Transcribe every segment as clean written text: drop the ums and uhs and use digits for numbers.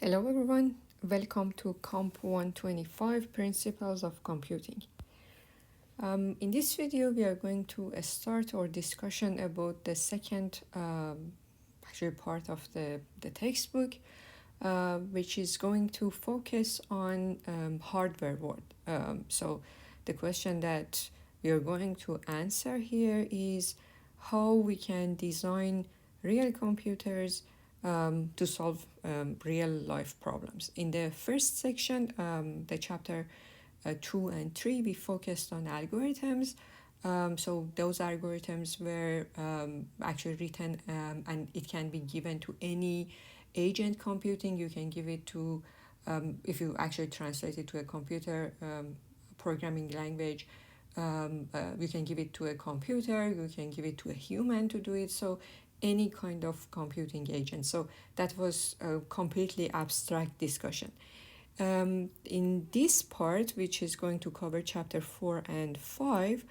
Hello everyone, welcome to COMP125 Principles of Computing. In this video we are going to start our discussion about the second actually part of the textbook, which is going to focus on hardware world. So the question that we are going to answer here is how we can design real computers to solve real life problems. In the first section, the chapter 2 and 3, we focused on algorithms. So those algorithms were actually written and it can be given to any agent computing. You can give it to, if you actually translate it to a computer programming language, you can give it to a computer, you can give it to a human to do it. So any kind of computing agent. So that was a completely abstract discussion. In this part, which is going to cover chapter 4 and 5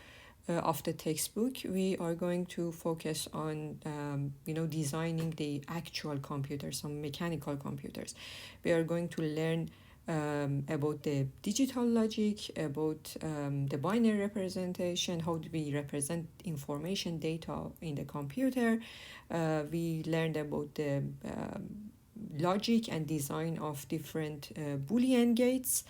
of the textbook, we are going to focus on designing the actual computers, some mechanical computers. We are going to learn about the digital logic, about the binary representation, how do we represent information data in the computer. We learned about the logic and design of different Boolean gates.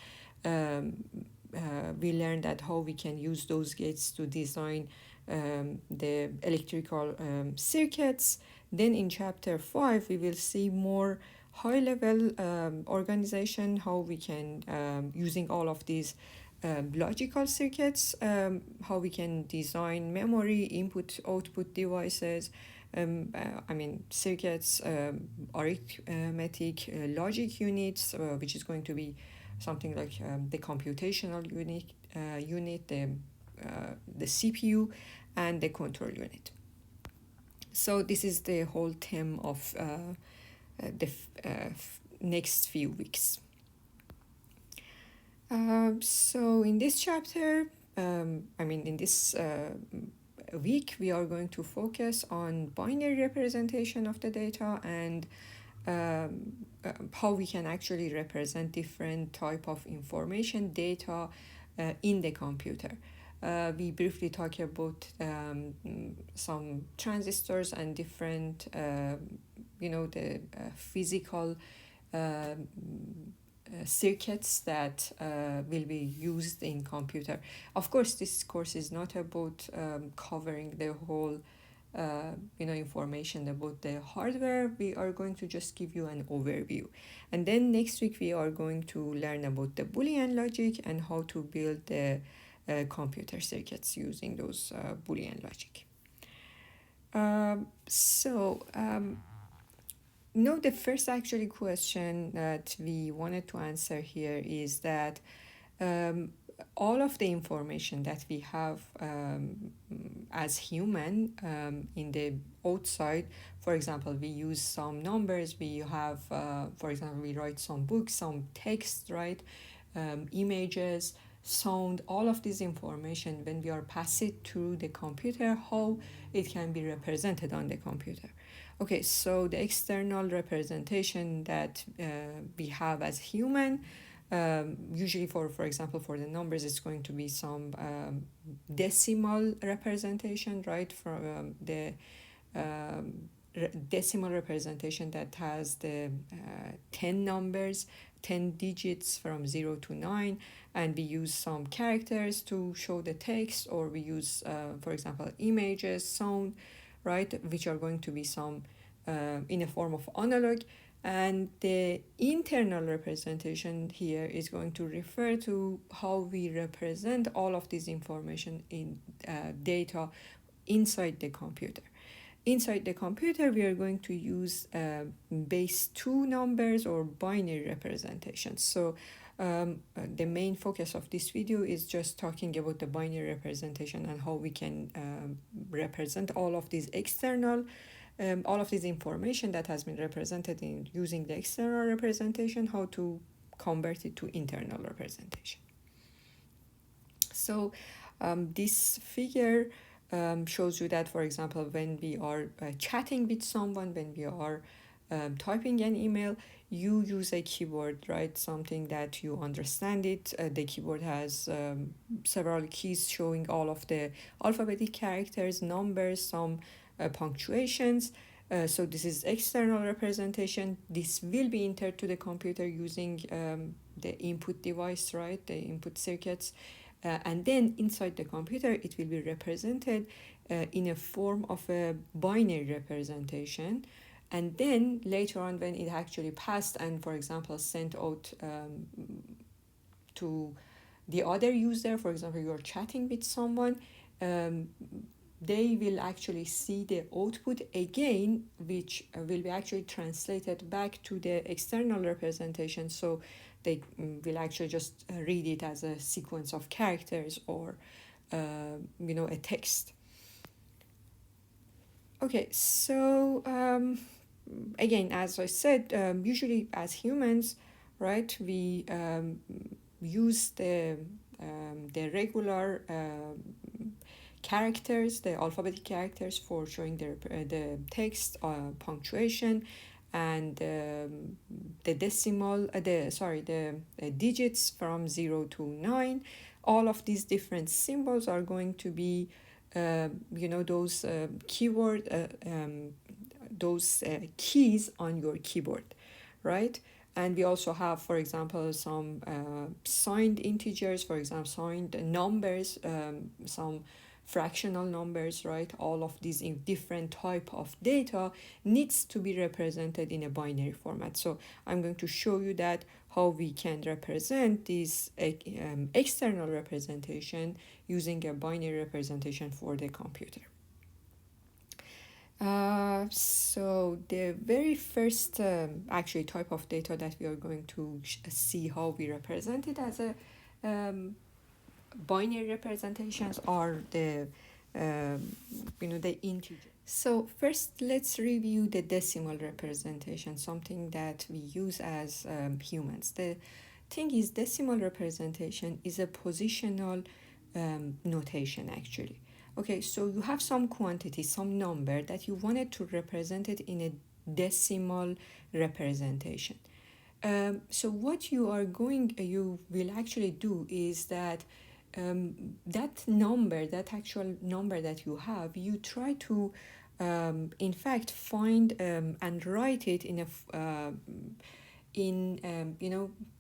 We learned that how we can use those gates to design the electrical circuits. Then in chapter 5, we will see more high-level organization, how we can, using all of these logical circuits, how we can design memory, input, output devices, circuits, arithmetic logic units, which is going to be something like the computational unit, the CPU, and the control unit. So this is the whole theme of the next few weeks. So in this chapter, in this week, we are going to focus on binary representation of the data and how we can actually represent different type of information data in the computer. We briefly talk about some transistors and different, the physical circuits that will be used in computer. Of course, this course is not about covering the whole information about the hardware. We are going to just give you an overview, and then next week we are going to learn about the Boolean logic and how to build the computer circuits using those Boolean logic. The first actually question that we wanted to answer here is that all of the information that we have as human in the outside, for example, we use some numbers, we have, for example, we write some books, some text, right, images, sound, all of this information, when we are pass it through the computer, how it can be represented on the computer. Okay, so the external representation that we have as human, usually for example, for the numbers, it's going to be some decimal representation, right, from the decimal representation that has the 10 numbers, 10 digits from 0 to 9, and we use some characters to show the text, or we use, for example, images, sound, right, which are going to be some in a form of analog. And the internal representation here is going to refer to how we represent all of this information in data inside the computer. Inside the computer, we are going to use base 2 numbers or binary representations. So the main focus of this video is just talking about the binary representation and how we can represent all of these external all of this information that has been represented in using the external representation, how to convert it to internal representation. So this figure shows you that, for example, when we are chatting with someone, when we are typing an email, you use a keyboard, right? Something that you understand it. The keyboard has several keys showing all of the alphabetic characters, numbers, some punctuations. So this is external representation. This will be entered to the computer using the input device, right? The input circuits. And then inside the computer, it will be represented in a form of a binary representation. And then later on, when it actually passed and, for example, sent out to the other user, for example, you're chatting with someone, they will actually see the output again, which will be actually translated back to the external representation. So they will actually just read it as a sequence of characters or, a text. Okay, so again, as I said, usually as humans, right, we use the regular characters, the alphabetic characters for showing the text, punctuation, and the decimal, the digits from 0 to 9. All of these different symbols are going to be, those keyword, those keys on your keyboard, right? And we also have, for example, some signed integers, for example, signed numbers, some fractional numbers, right? All of these in different type of data needs to be represented in a binary format. So I'm going to show you that how we can represent this external representation using a binary representation for the computer. So the very first actually type of data that we are going to see how we represent it as a binary representations are the the integer. So first let's review the decimal representation, something that we use as humans. The thing is, decimal representation is a positional notation actually. Okay, so you have some quantity, some number that you wanted to represent it in a decimal representation. So what you will actually do is that that number, that actual number that you have, you try to in fact find and write it in a in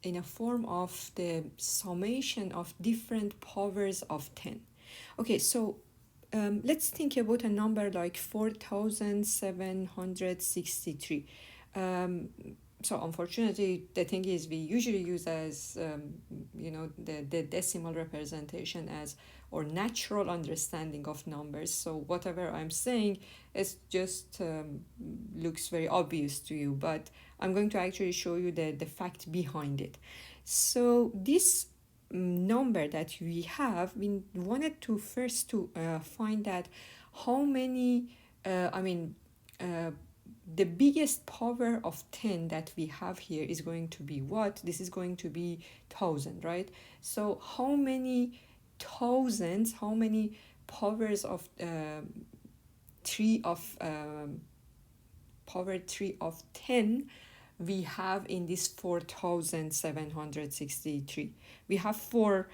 a form of the summation of different powers of 10. Okay, so let's think about a number like 4,763. So unfortunately, the thing is we usually use as, the decimal representation as or natural understanding of numbers. So whatever I'm saying, it just looks very obvious to you, but I'm going to actually show you the fact behind it. So this number that we have, we wanted to first to find that how many, the biggest power of 10 that we have here is going to be what? This is going to be 1,000, right? So how many thousands, how many powers of 3 of power 3 of 10 we have in this 4,763. We have 4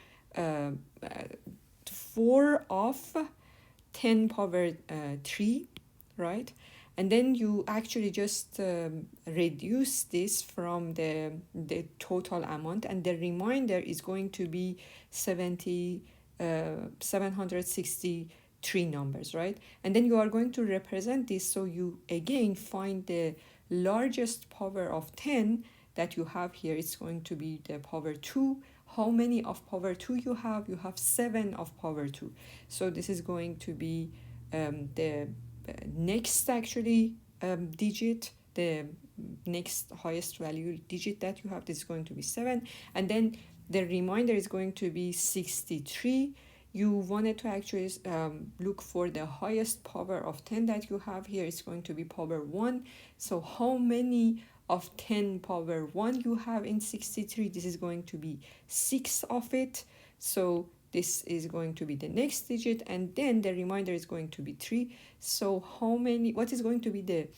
of 10 power 3, right? And then you actually just reduce this from the total amount, and the remainder is going to be 763 numbers, right? And then you are going to represent this, so you again find the largest power of 10 that you have here. It's going to be the power 2. How many of power 2 you have? You have 7 of power 2. So this is going to be the next actually digit, the next highest value digit that you have. This is going to be 7, and then the remainder is going to be 63. You wanted to actually look for the highest power of 10 that you have here. It's going to be power 1. So how many of 10 power 1 you have in 63? This is going to be 6 of it. So this is going to be the next digit, and then the remainder is going to be 3. So what is going to be the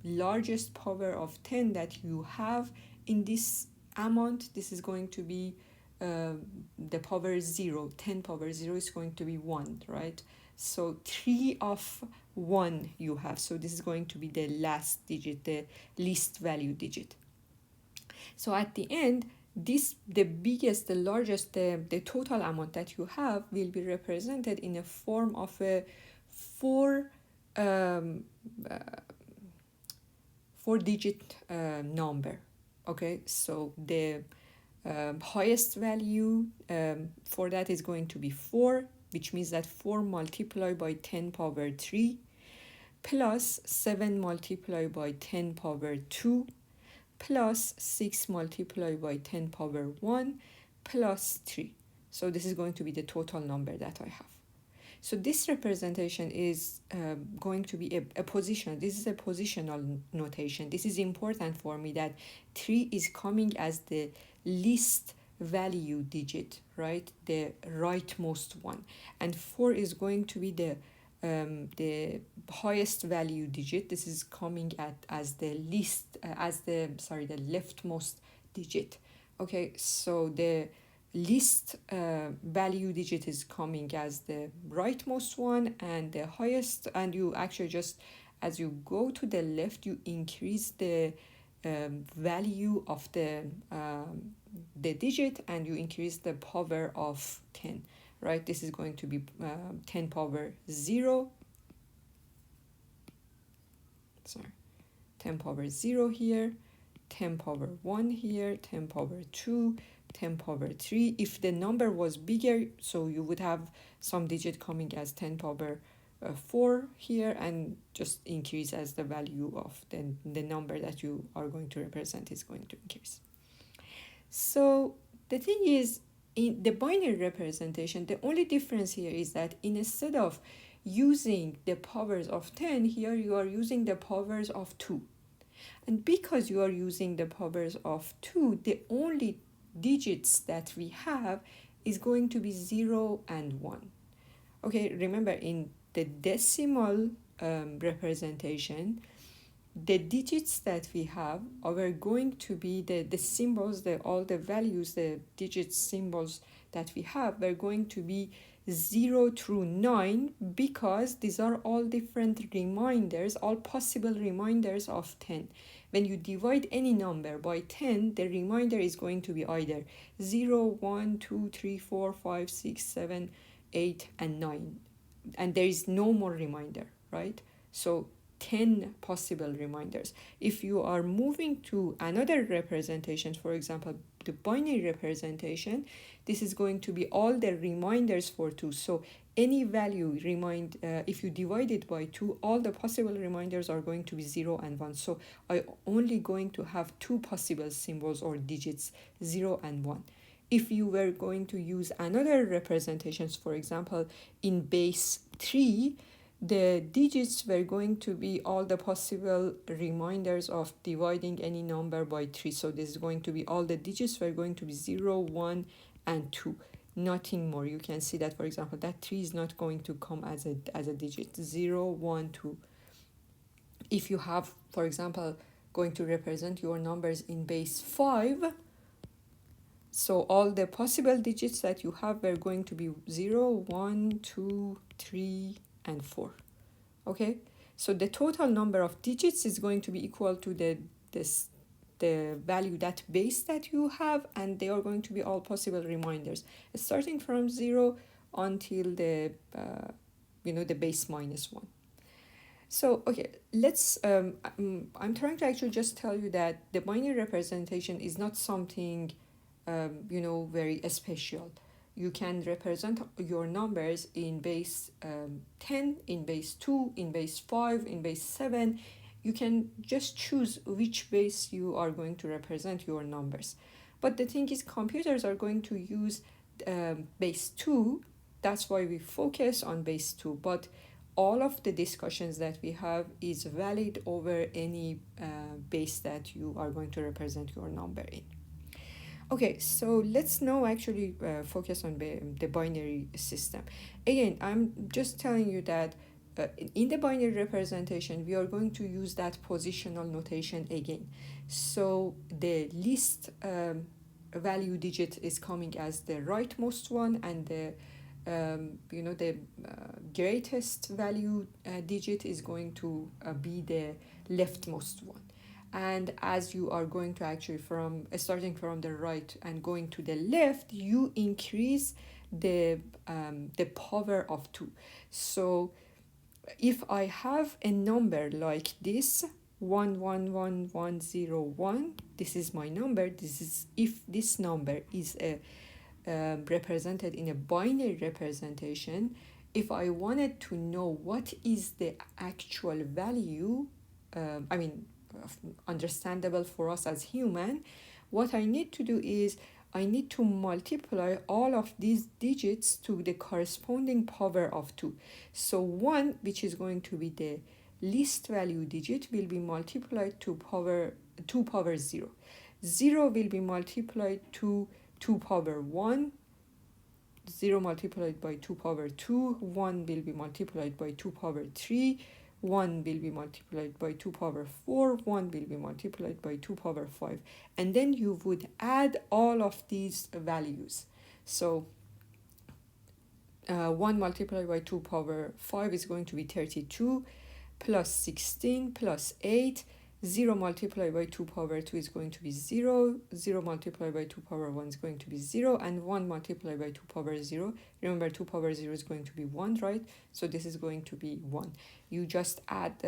largest power of 10 that you have in this amount. This is going to be the power 0. 10 power 0 is going to be 1, right? So 3 of 1 you have. So this is going to be the last digit, the least value digit. So at the end, the biggest, the largest, the total amount that you have will be represented in a form of a four digit number. Okay, so the highest value for that is going to be 4, which means that 4 multiplied by 10 power 3 plus 7 multiplied by 10 power 2 plus 6 multiplied by 10 power 1 plus 3. So this is going to be the total number that I have. So this representation is going to be a position. This is a positional notation. This is important for me that 3 is coming as the least value digit, right? The rightmost one. And 4 is going to be the highest value digit. This is coming as the leftmost digit. Okay, so the least value digit is coming as the rightmost one, and the highest, and you actually just, as you go to the left, you increase the value of the digit, and you increase the power of 10, right? This is going to be 10 power 0, 10 power 0 here, 10 power 1 here, 10 power 2, 10 power 3. If the number was bigger, so you would have some digit coming as 10 power 4 here, and just increase as the value of the number that you are going to represent is going to increase. So the thing is, in the binary representation, the only difference here is that instead of using the powers of 10, here you are using the powers of 2. And because you are using the powers of 2, the only digits that we have is going to be 0 and 1. Okay, remember in the decimal representation, the digits that we have are going to be the symbols, all the values, the digit symbols that we have are going to be 0 through 9, because these are all different reminders, all possible reminders of 10. When you divide any number by 10, the remainder is going to be either 0, 1, 2, 3, 4, 5, 6, 7, 8, and 9. And there is no more remainder, right? So 10 possible reminders. If you are moving to another representation, for example, the binary representation, this is going to be all the reminders for 2. So any value if you divide it by 2, all the possible reminders are going to be 0 and 1. So I only going to have 2 possible symbols or digits, 0 and 1. If you were going to use another representations, for example, in base 3, the digits were going to be all the possible reminders of dividing any number by 3. So this is going to be all the digits were going to be 0, 1, and 2. Nothing more. You can see that, for example, that 3 is not going to come as a digit. 0, 1, 2. If you have, for example, going to represent your numbers in base 5, so all the possible digits that you have are going to be 0, 1, 2, 3, and 4. Okay, so the total number of digits is going to be equal to the value, that base that you have, and they are going to be all possible reminders starting from 0 until the the base minus 1. So okay, let's I'm trying to actually just tell you that the binary representation is not something very special. You can represent your numbers in base 10, in base 2, in base 5, in base 7. You can just choose which base you are going to represent your numbers. But the thing is, computers are going to use base 2. That's why we focus on base 2. But all of the discussions that we have is valid over any base that you are going to represent your number in. Okay, so let's now actually focus on the binary system. Again, I'm just telling you that in the binary representation, we are going to use that positional notation again. So the least value digit is coming as the rightmost one, and the the greatest value digit is going to be the leftmost one. And as you are going to actually from starting from the right and going to the left, you increase the power of 2. So if I have a number like this 111101, this is my number. This is if this number is represented in a binary representation. If I wanted to know what is the actual value, understandable for us as human, what I need to do is I need to multiply all of these digits to the corresponding power of 2. So 1, which is going to be the least value digit, will be multiplied to 2 power 0. 0 will be multiplied to 2 power 1. 0 multiplied by 2 power 2. 1 will be multiplied by 2 power 3. 1 will be multiplied by 2 power 4, 1 will be multiplied by 2 power 5. And then you would add all of these values. So 1 multiplied by 2 power 5 is going to be 32, plus 16, plus 8. 0 multiplied by 2 power 2 is going to be 0. 0 multiplied by 2 power 1 is going to be 0. And 1 multiplied by 2 power 0. Remember, 2 power 0 is going to be 1, right? So this is going to be 1. You just add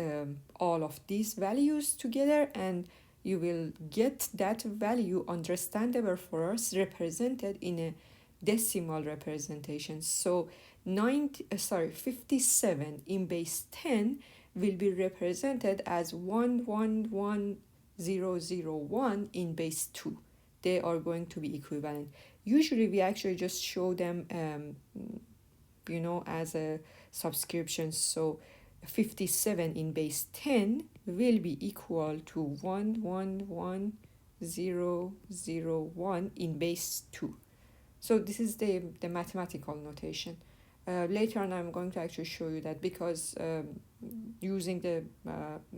all of these values together and you will get that value understandable for us represented in a decimal representation. So 57 in base 10 will be represented as 111001 in base 2. They are going to be equivalent. Usually we actually just show them as a subscription. So 57 in base 10 will be equal to 111001 in base 2. So this is the mathematical notation. Later on I'm going to actually show you that, because using the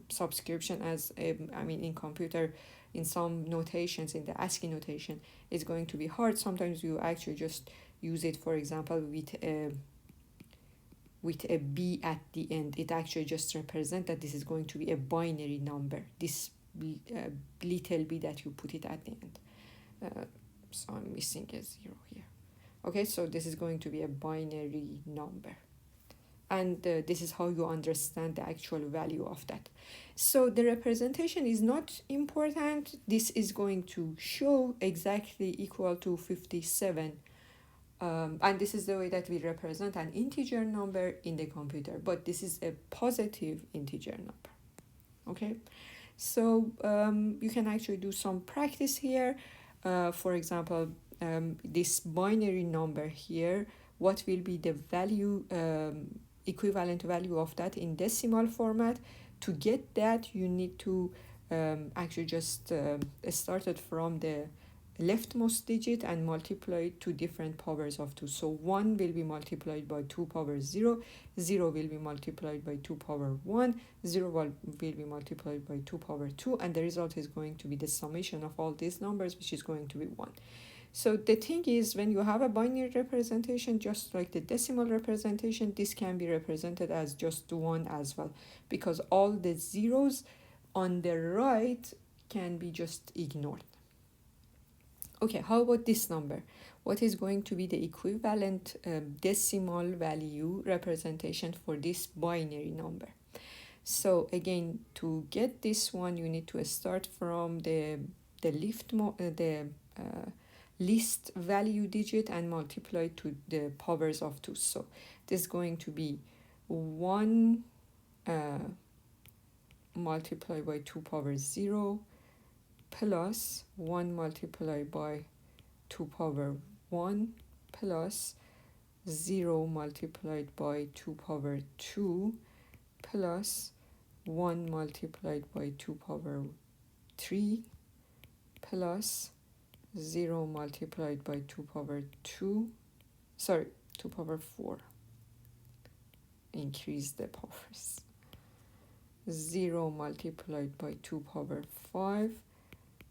subscription as in computer, in some notations, in the Ascii notation, is going to be hard. Sometimes you actually just use it, for example, with a b at the end. It actually just represents that this is going to be a binary number, this little b that you put it at the end. So I'm missing a 0 here. Okay, so this is going to be a binary number. And this is how you understand the actual value of that. So the representation is not important. This is going to show exactly equal to 57. And this is the way that we represent an integer number in the computer. But this is a positive integer number. Okay, so you can actually do some practice here. For example, this binary number here, what will be the value, equivalent value of that in decimal format? To get that, you need to actually just start it from the leftmost digit and multiply it to different powers of 2. So 1 will be multiplied by 2 power 0, 0 will be multiplied by 2 power 1, 0 will be multiplied by 2 power 2, and the result is going to be the summation of all these numbers, which is going to be 1. So the thing is, when you have a binary representation, just like the decimal representation, this can be represented as just 1 as well, because all the zeros on the right can be just ignored. Okay, how about this number? What is going to be the equivalent decimal value representation for this binary number? So again, to get this one, you need to start from the least value digit and multiply to the powers of 2. So this is going to be 1 multiplied by 2 power 0 plus 1 multiplied by 2 power 1 plus 0 multiplied by 2 power 2 plus 1 multiplied by 2 power 3 plus 0 multiplied by 2 power 4. increase the powers. 0 multiplied by 2 power 5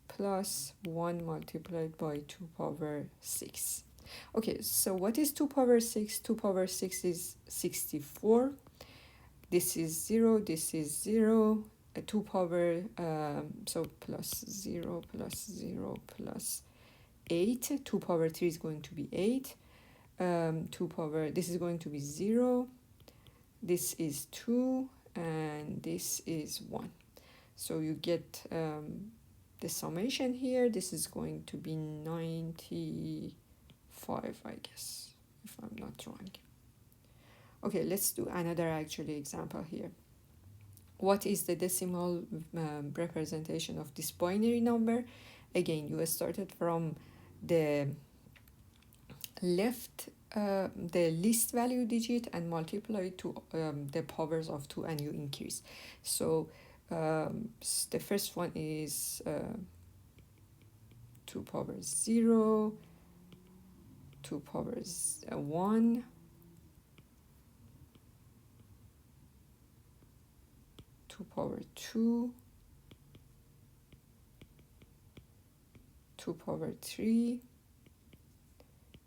plus 1 multiplied by 2 power 6. Okay, so what is 2 power 6? 2 power 6 is 64. This is 0, this is 0. 2 power, so plus 0 plus 0 plus 8. 2 power 3 is going to be 8. 2 power, this is going to be 0. This is 2. And this is 1. So you get the summation here. This is going to be 95, I guess, if I'm not wrong. Okay, let's do another actually example here. What is the decimal representation of this binary number? Again, you started from the left, the least value digit, and multiply to the powers of 2, and you increase. So the first one is 2 power 0, 2 powers 1, 2 power 2, 2 power 3,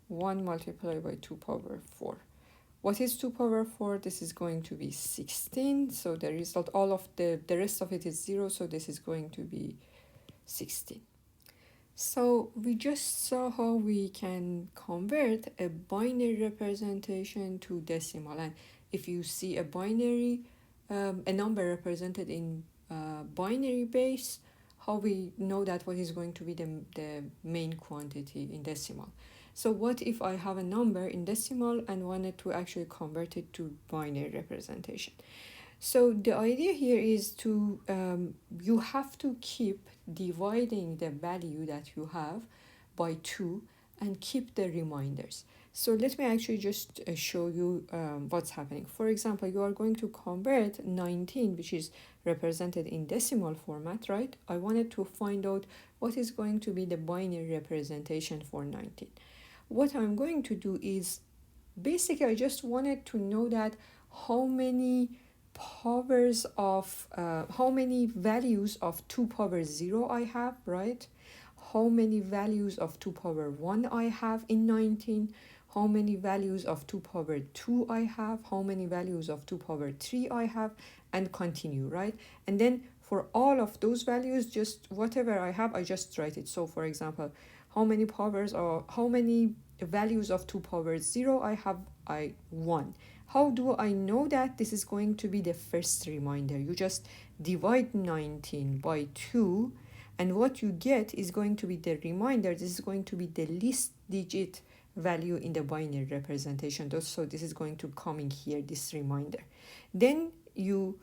1 multiplied by 2 power 4. What is 2 power 4? This is going to be 16. So the result, all of the rest of it is 0. So this is going to be 16. So we just saw how we can convert a binary representation to decimal. And if you see a binary, a number represented in binary base, how we know that what is going to be the main quantity in decimal. So what if I have a number in decimal and wanted to actually convert it to binary representation? So the idea here is to, you have to keep dividing the value that you have by 2 and keep the reminders. So let me actually just show you what's happening. For example, you are going to convert 19, which is represented in decimal format, right? I wanted to find out what is going to be the binary representation for 19. What I'm going to do is, basically, I just wanted to know that how many powers of, how many values of 2 power 0 I have, right? How many values of 2 power 1 I have in 19, how many values of 2 power 2 I have, how many values of 2 power 3 I have, and continue, right? And then for all of those values, just whatever I have, I just write it. So for example, how many powers or how many values of 2 power 0 I have, 1. How do I know that? This is going to be the first reminder. You just divide 19 by 2, and what you get is going to be the reminder. This is going to be the least digit value in the binary representation. So this is going to come in here, this reminder. Then you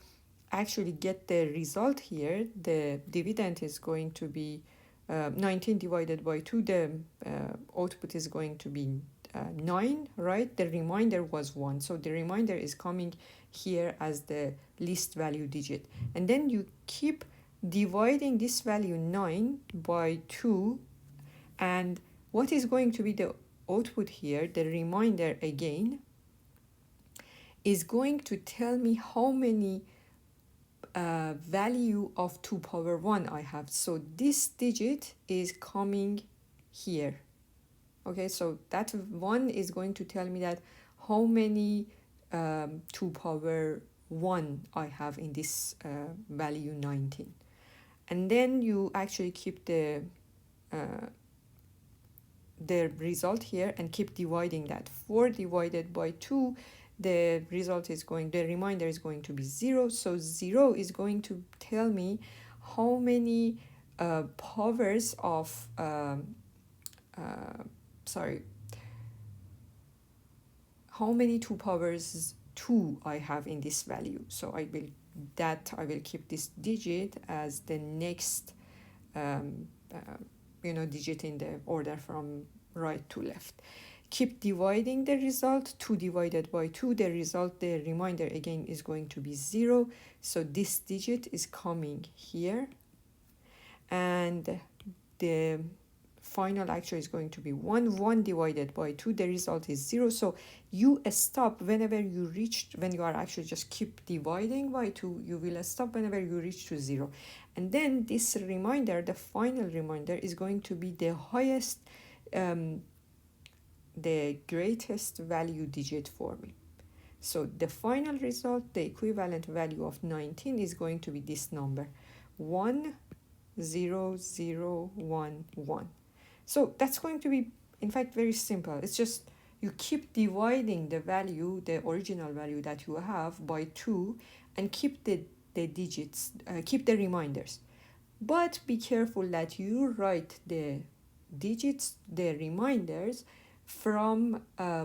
actually get the result here. The dividend is going to be 19 divided by 2. The output is going to be 9, right? The reminder was 1. So the reminder is coming here as the least value digit. And then you keep dividing this value 9 by 2. And what is going to be the output here, the reminder again, is going to tell me how many value of 2 power 1 I have. So this digit is coming here. Okay, so that 1 is going to tell me that how many 2 power 1 I have in this value 19. And then you actually keep the result here and keep dividing that. 4 divided by 2, the result is going, the reminder is going to be 0. So 0 is going to tell me how many powers of how many 2 powers 2 I have in this value. So I will keep this digit as the next digit in the order from right to left. Keep dividing the result. 2 divided by 2, the result, the reminder again is going to be 0. So this digit is coming here, and the final actually is going to be 1. 1 divided by 2, the result is 0. So you stop whenever you reach, when you are actually just keep dividing by 2, you will stop whenever you reach to 0. And then this remainder, the final remainder, is going to be the highest, the greatest value digit for me. So the final result, the equivalent value of 19 is going to be this number, 10011. So that's going to be, in fact, very simple. It's just you keep dividing the value, the original value that you have, by 2 and keep the digits, keep the reminders. But be careful that you write the digits, the reminders, from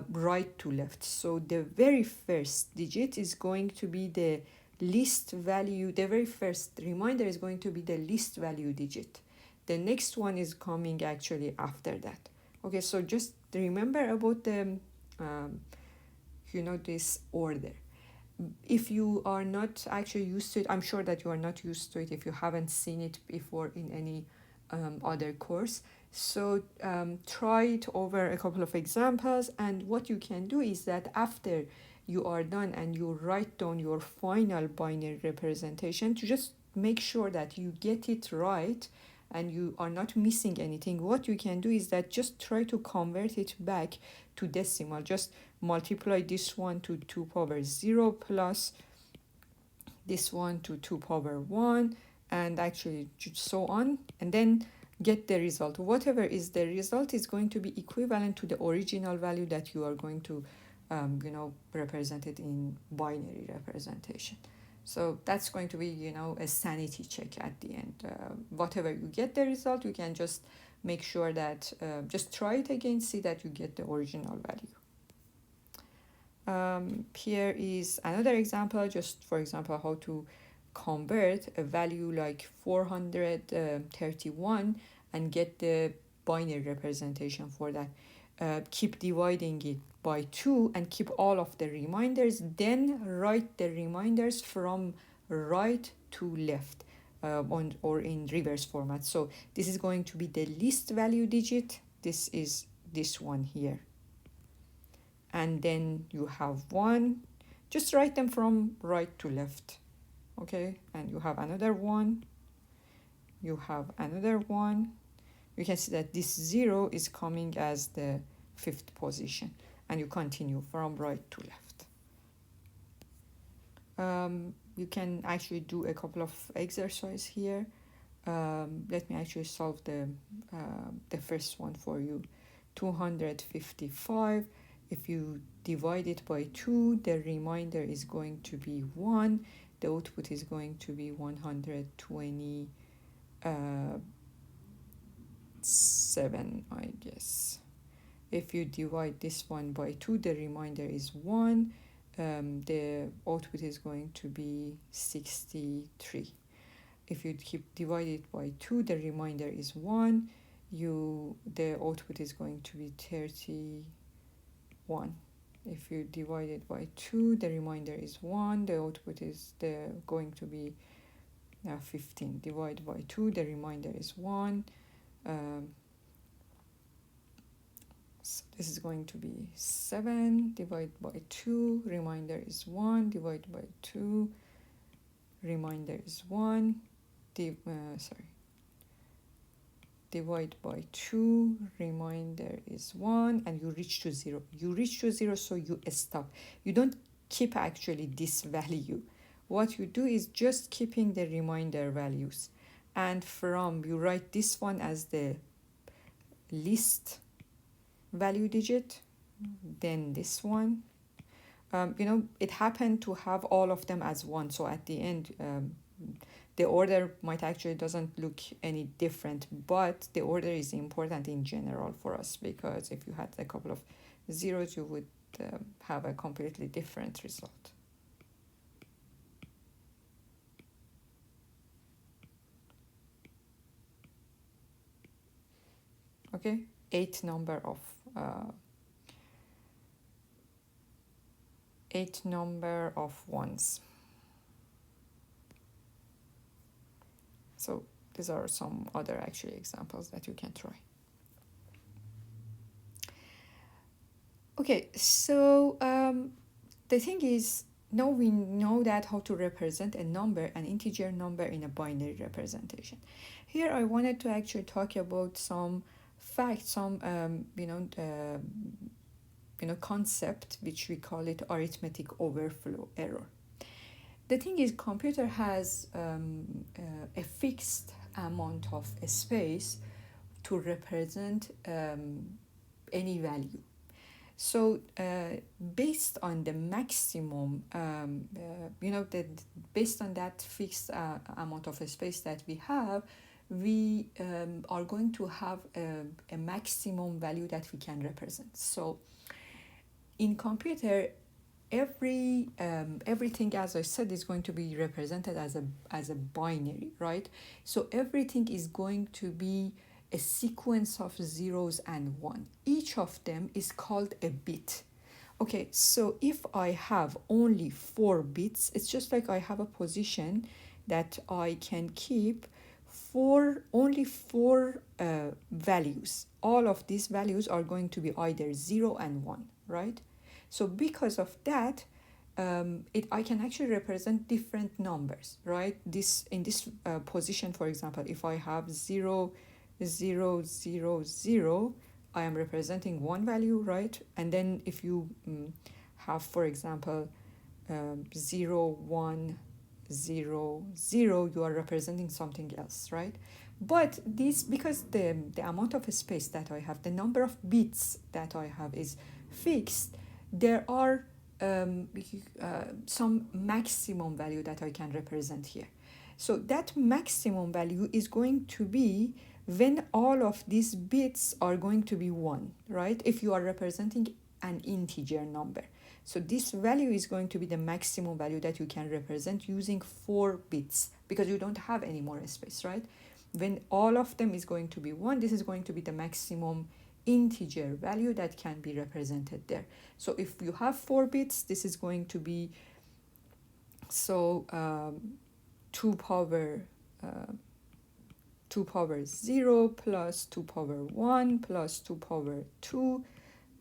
right to left. So the very first digit is going to be the least value, the very first reminder is going to be the least value digit. The next one is coming actually after that. Okay, so just remember about the, this order. If you are not actually used to it, I'm sure that you are not used to it if you haven't seen it before in any other course. So try it over a couple of examples, and what you can do is that after you are done and you write down your final binary representation, to just make sure that you get it right and you are not missing anything, what you can do is that just try to convert it back to decimal. Just multiply this one to 2 power 0 plus this one to 2 power 1, and actually so on, and then get the result. Whatever is the result is going to be equivalent to the original value that you are going to represent it in binary representation. So that's going to be a sanity check at the end. Whatever you get the result, you can just make sure that just try it again, see that you get the original value. Here is another example, just for example how to convert a value like 431 and get the binary representation for that. Keep dividing it by 2 and keep all of the reminders, then write the reminders from right to left, or in reverse format. So this is going to be the least value digit. This is this one here, and then you have 1. Just write them from right to left. Okay, and you have another 1, you have another 1. You can see that this 0 is coming as the 5th position, and you continue from right to left. You can actually do a couple of exercises here. Let me actually solve the first one for you. 255, if you divide it by 2, the remainder is going to be 1. The output is going to be 127, I guess. If you divide this one by 2, the remainder is 1. The output is going to be 63. If you keep divide it by 2, the remainder is 1. The output is going to be 31. If you divide it by 2, the remainder is 1. The output is going to be 15. Divide by 2, the remainder is 1. So this is going to be 7. Divide by 2, remainder is 1. Divide by 2, remainder is 1. Divide by 2, remainder is 1, and you reach to 0. You reach to 0, so you stop. You don't keep actually this value. What you do is just keeping the remainder values, and you write this one as the least value digit, then this one. It happened to have all of them as 1, so at the end the order might actually doesn't look any different, but the order is important in general for us, because if you had a couple of zeros, you would have a completely different result. Okay, 8 number of ones. So these are some other actually examples that you can try. Okay, so the thing is, now we know that how to represent a number, an integer number, in a binary representation. Here I wanted to actually talk about some facts, some concept which we call it arithmetic overflow error. The thing is, computer has a fixed amount of space to represent any value. So based on the maximum, based on that fixed amount of space that we have, we are going to have a maximum value that we can represent. So in computer, everything, as I said, is going to be represented as a binary, right? So everything is going to be a sequence of zeros and one. Each of them is called a bit. Okay, so if I have only 4 bits, it's just like I have a position that I can keep only four values. All of these values are going to be either 0 and 1, right? So because of that, I can actually represent different numbers, right? In this position, for example, if I have 0, 0, 0, 0, I am representing one value, right? And then if you have, for example, 0, 1, 0, 0, you are representing something else, right? But this, because the amount of space that I have, the number of bits that I have is fixed, there are some maximum value that I can represent here. So that maximum value is going to be when all of these bits are going to be 1, right? If you are representing an integer number. So this value is going to be the maximum value that you can represent using 4 bits, because you don't have any more space, right? When all of them is going to be 1, this is going to be the maximum integer value that can be represented there. So if you have 4 bits, this is going to be 2 power 0 plus 2 power 1 plus 2 power 2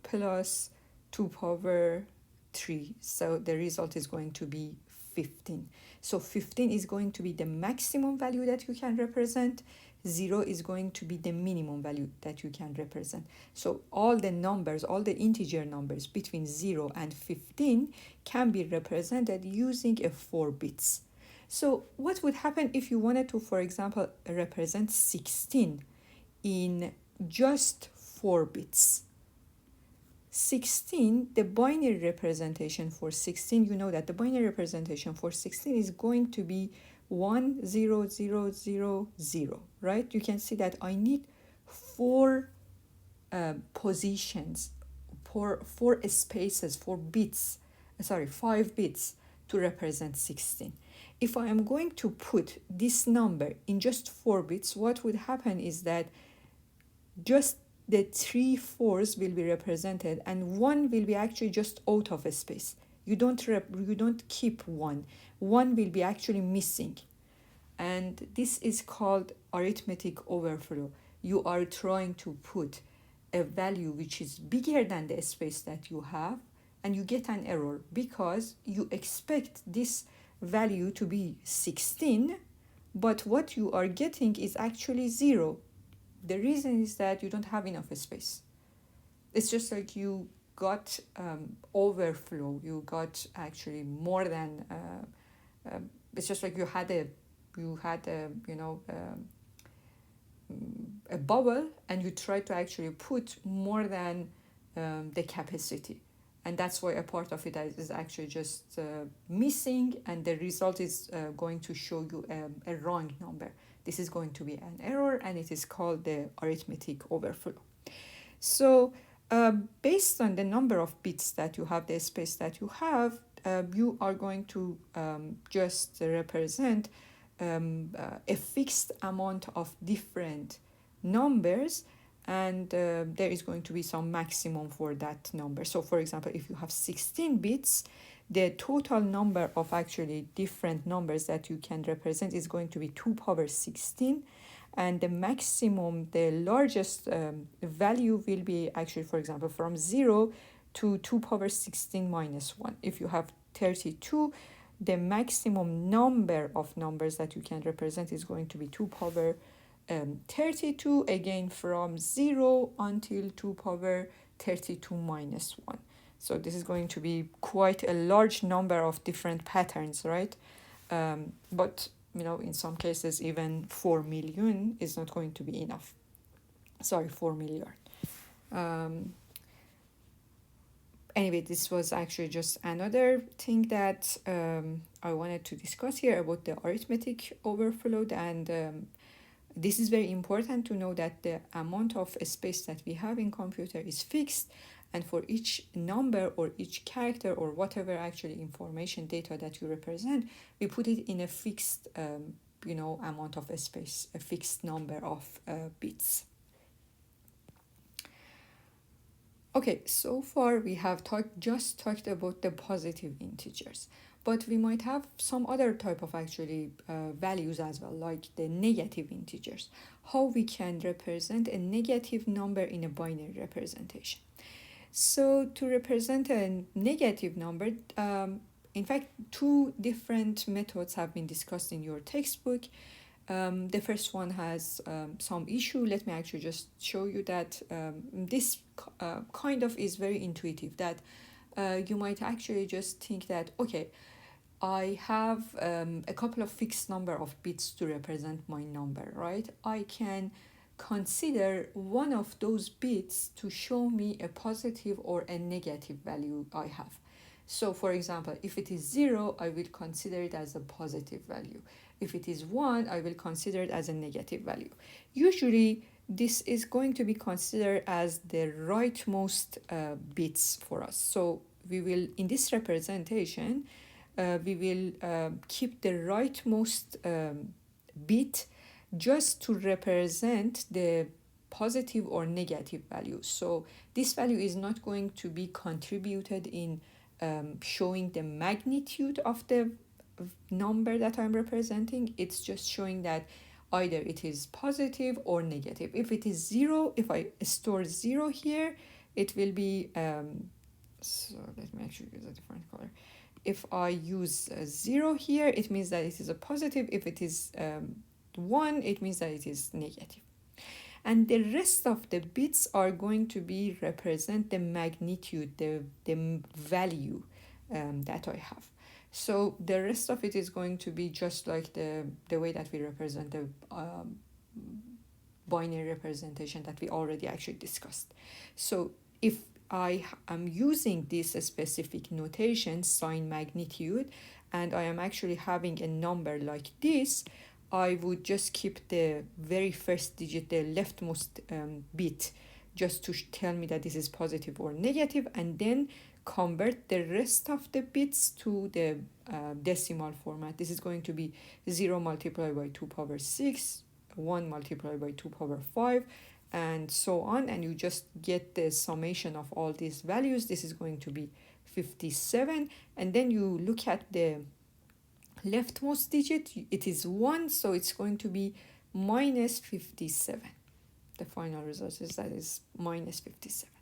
plus 2 power 3. So the result is going to be 15. So 15 is going to be the maximum value that you can represent. 0 is going to be the minimum value that you can represent. So all the numbers, all the integer numbers between 0 and 15 can be represented using a 4 bits. So what would happen if you wanted to, for example, represent 16 in just 4 bits? 16, the binary representation for 16, you know that the binary representation for 16 is going to be 1, 0, 0, 0, 0, right? You can see that I need 4 positions, 4 spaces, 5 bits to represent 16. If I am going to put this number in just 4 bits, what would happen is that just the 3/4 will be represented and 1 will be actually just out of a space. You don't keep 1. 1 will be actually missing. And this is called arithmetic overflow. You are trying to put a value which is bigger than the space that you have, and you get an error because you expect this value to be 16, but what you are getting is actually 0. The reason is that you don't have enough space. It's just like you got overflow. You got actually more than. It's just like you had a bubble, and you try to actually put more than the capacity, and that's why a part of it is actually just missing, and the result is going to show you a wrong number. This is going to be an error, and it is called the arithmetic overflow. So based on the number of bits that you have, the space that you have, you are going to just represent a fixed amount of different numbers, and there is going to be some maximum for that number. So for example, if you have 16 bits, the total number of actually different numbers that you can represent is going to be 2 power 16, and the maximum, the largest value will be actually, for example, from 0 to 2 power 16 minus 1. If you have 32, the maximum number of numbers that you can represent is going to be 2 power 32, again from 0 until 2 power 32 minus 1. So this is going to be quite a large number of different patterns, right? But in some cases, even 4 million is not going to be enough. Sorry, 4 million. Anyway, this was actually just another thing that I wanted to discuss here about the arithmetic overflow. And this is very important to know that the amount of space that we have in computer is fixed. And for each number or each character or whatever actually information data that you represent, we put it in a fixed, amount of space, a fixed number of bits. Okay, so far we have just talked about the positive integers, but we might have some other type of actually values as well, like the negative integers. How we can represent a negative number in a binary representation. So to represent a negative number, in fact, 2 different methods have been discussed in your textbook. The first one has some issue. Let me actually just show you that this kind of is very intuitive, that you might actually just think that, okay, I have a couple of fixed number of bits to represent my number, right? I can consider one of those bits to show me a positive or a negative value I have. So for example, if it is 0, I will consider it as a positive value. If it is 1, I will consider it as a negative value. Usually, this is going to be considered as the rightmost bits for us. So we will, in this representation, we will keep the rightmost bit just to represent the positive or negative value. So this value is not going to be contributed in showing the magnitude of the number that I'm representing. It's just showing that either it is positive or negative. If it is 0, if I store 0 here, it will be, so let me actually use a different color. If I use 0 here, it means that it is a positive. If it is 1, it means that it is negative. And the rest of the bits are going to be represent the magnitude, the value that I have. So the rest of it is going to be just like the way that we represent the binary representation that we already actually discussed. So if I am using this specific notation, sign magnitude, and I am actually having a number like this, I would just keep the very first digit, the leftmost bit, just to tell me that this is positive or negative, and then convert the rest of the bits to the decimal format. This is going to be 0 multiplied by 2 power 6, 1 multiplied by 2 power 5, and so on. And you just get the summation of all these values. This is going to be 57. And then you look at the leftmost digit. It is 1, so it's going to be minus 57. The final result is that is minus 57.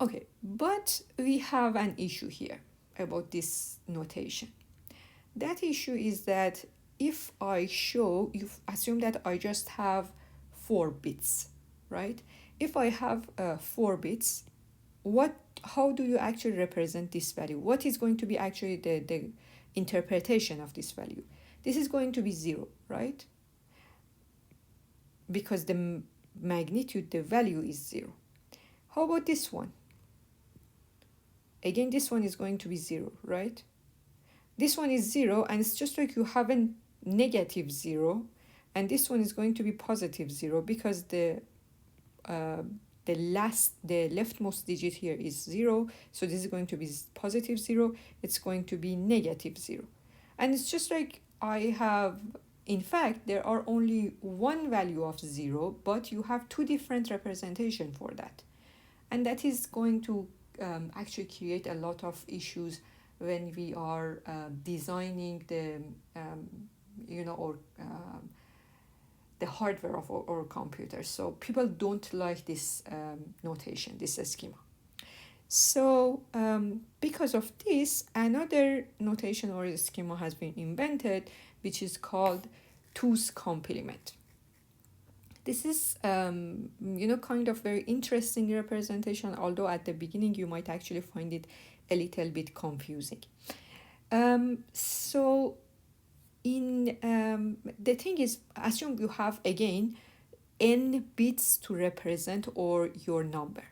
Okay, but we have an issue here about this notation. That issue is that if I show, you assume that I just have 4 bits, right? If I have 4 bits, how do you actually represent this value? What is going to be actually the interpretation of this value? This is going to be 0, right? Because the magnitude, the value is 0. How about this one? Again, this one is going to be 0, right? This one is 0, and it's just like you have a negative 0, and this one is going to be positive 0 because the leftmost digit here is 0, so this is going to be positive 0. It's going to be negative 0, and it's just like I have. In fact, there are only one value of 0, but you have 2 different representations for that, and that is going to actually create a lot of issues when we are designing the the hardware of our computers. So people don't like this notation, this schema. So because of this, another notation or schema has been invented, which is called 2's complement. This is, kind of very interesting representation, although at the beginning you might actually find it a little bit confusing. So in the thing is, assume you have again n bits to represent or your number.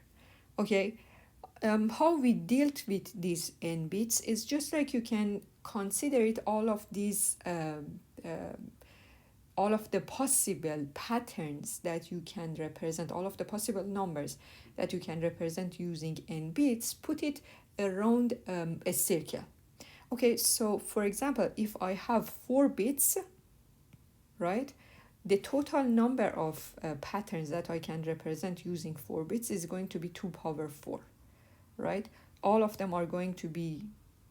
Okay, how we dealt with these n bits is just like you can consider it all of these all of the possible patterns that you can represent, all of the possible numbers that you can represent using n bits, put it around a circle. Okay, so for example, if I have 4 bits, right, the total number of patterns that I can represent using 4 bits is going to be 2 power 4, right? All of them are going to be,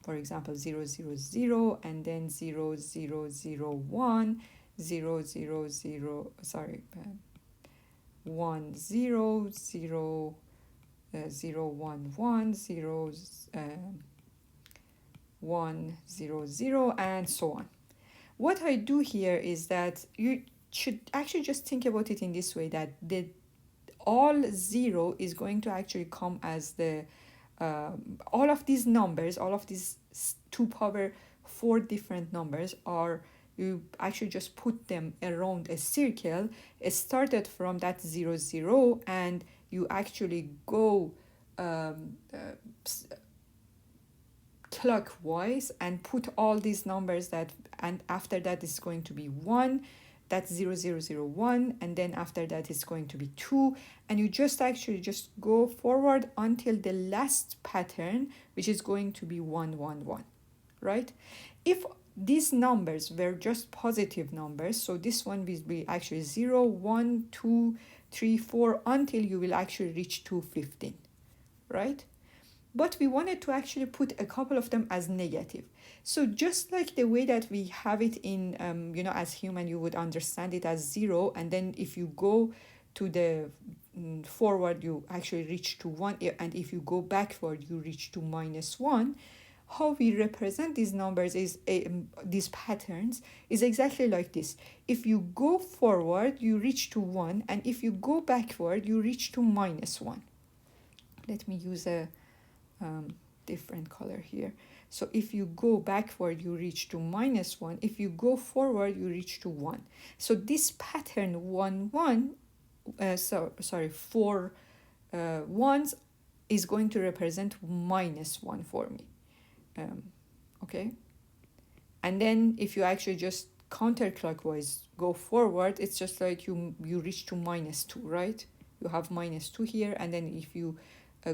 for example, 0, 0, 0, and then 0, 0, 0, 1, 0, 0, 0, sorry, 1, 0, 0, 0, 1, 1, 0, 1, 0, 0, and so on. What I do here is that you should actually just think about it in this way, that the all 0 is going to actually come as the all of these numbers, all of these 2 power 4 different numbers are, you actually just put them around a circle. It started from that 0, 0, and you actually go clockwise and put all these numbers that, and after that is going to be 1, that's 0, 0, 0, 1, and then after that is going to be 2, and you just actually just go forward until the last pattern, which is going to be 1, 1, 1, right? If these numbers were just positive numbers, so this one will be actually 0, 1, 2, 3, 4, until you will actually reach 215, right? But we wanted to actually put a couple of them as negative. So just like the way that we have it in, as human, you would understand it as 0, and then if you go to the forward, you actually reach to 1, and if you go backward, you reach to -1. How we represent these numbers is, these patterns, is exactly like this. If you go forward, you reach to 1, and if you go backward, you reach to -1. Let me use a different color here. So if you go backward, you reach to -1. If you go forward, you reach to 1. So this pattern 1, 1, 4 ones is going to represent -1 for me. Okay. And then if you actually just counterclockwise go forward, it's just like you reach to -2, right? You have -2 here, and then if you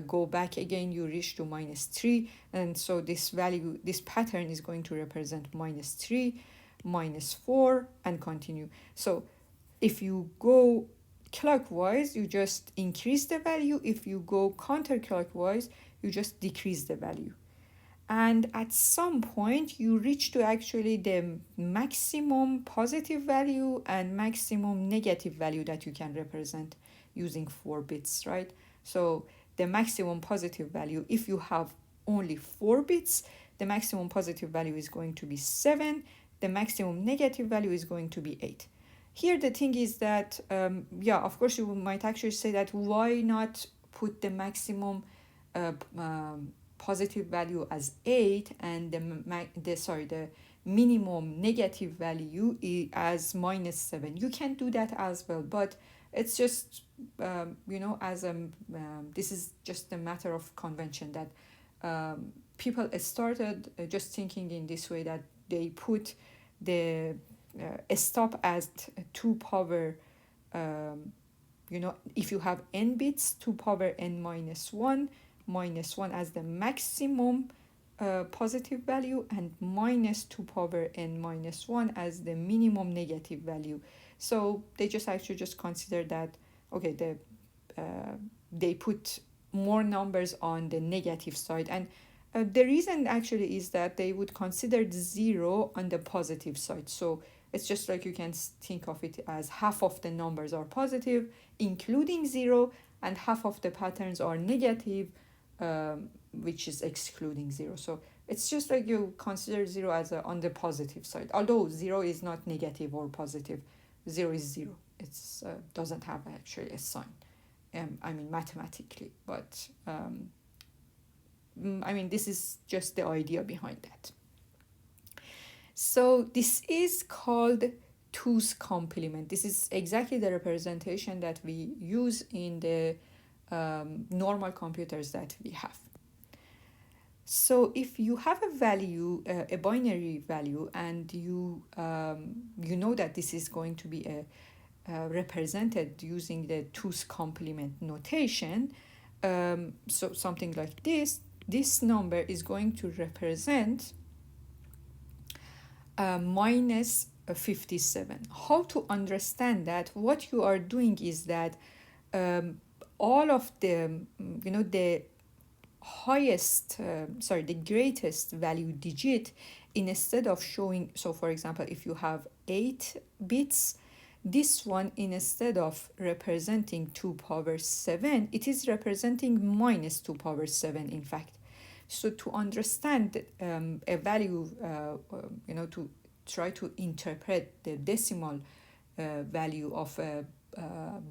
go back again, you reach to -3, and so this value, this pattern is going to represent -3, -4, and continue. So if you go clockwise, you just increase the value. If you go counterclockwise, you just decrease the value. And at some point, you reach to actually the maximum positive value and maximum negative value that you can represent using 4 bits, right? So the maximum positive value, if you have only 4 bits, the maximum positive value is going to be 7. The maximum negative value is going to be 8. Here the thing is that, of course you might actually say that why not put the maximum positive value as 8 and the minimum negative value as -7. You can do that as well, but it's just this is just a matter of convention that people started just thinking in this way, that they put the stop as 2 power if you have n bits, 2 power n -1 as the maximum positive value, and -2 power n -1 as the minimum negative value. So they just actually just consider that, okay, they put more numbers on the negative side, and the reason actually is that they would consider 0 on the positive side. So it's just like you can think of it as half of the numbers are positive, including 0, and half of the patterns are negative, which is excluding 0. So it's just like you consider 0 as on the positive side, although 0 is not negative or positive. 0 is 0. It's doesn't have actually a sign, I mean mathematically, but I mean this is just the idea behind that. So this is called 2's complement. This is exactly the representation that we use in the normal computers that we have. So if you have a value, a binary value, and you know that this is going to be represented using the 2's complement notation, so something like this number is going to represent minus 57. How to understand that? What you are doing is that all of the, the highest, the greatest value digit, instead of showing, so for example, if you have 8 bits, this one, instead of representing 2 power 7, it is representing minus 2 power 7, in fact. So to understand a value, to try to interpret the decimal value of a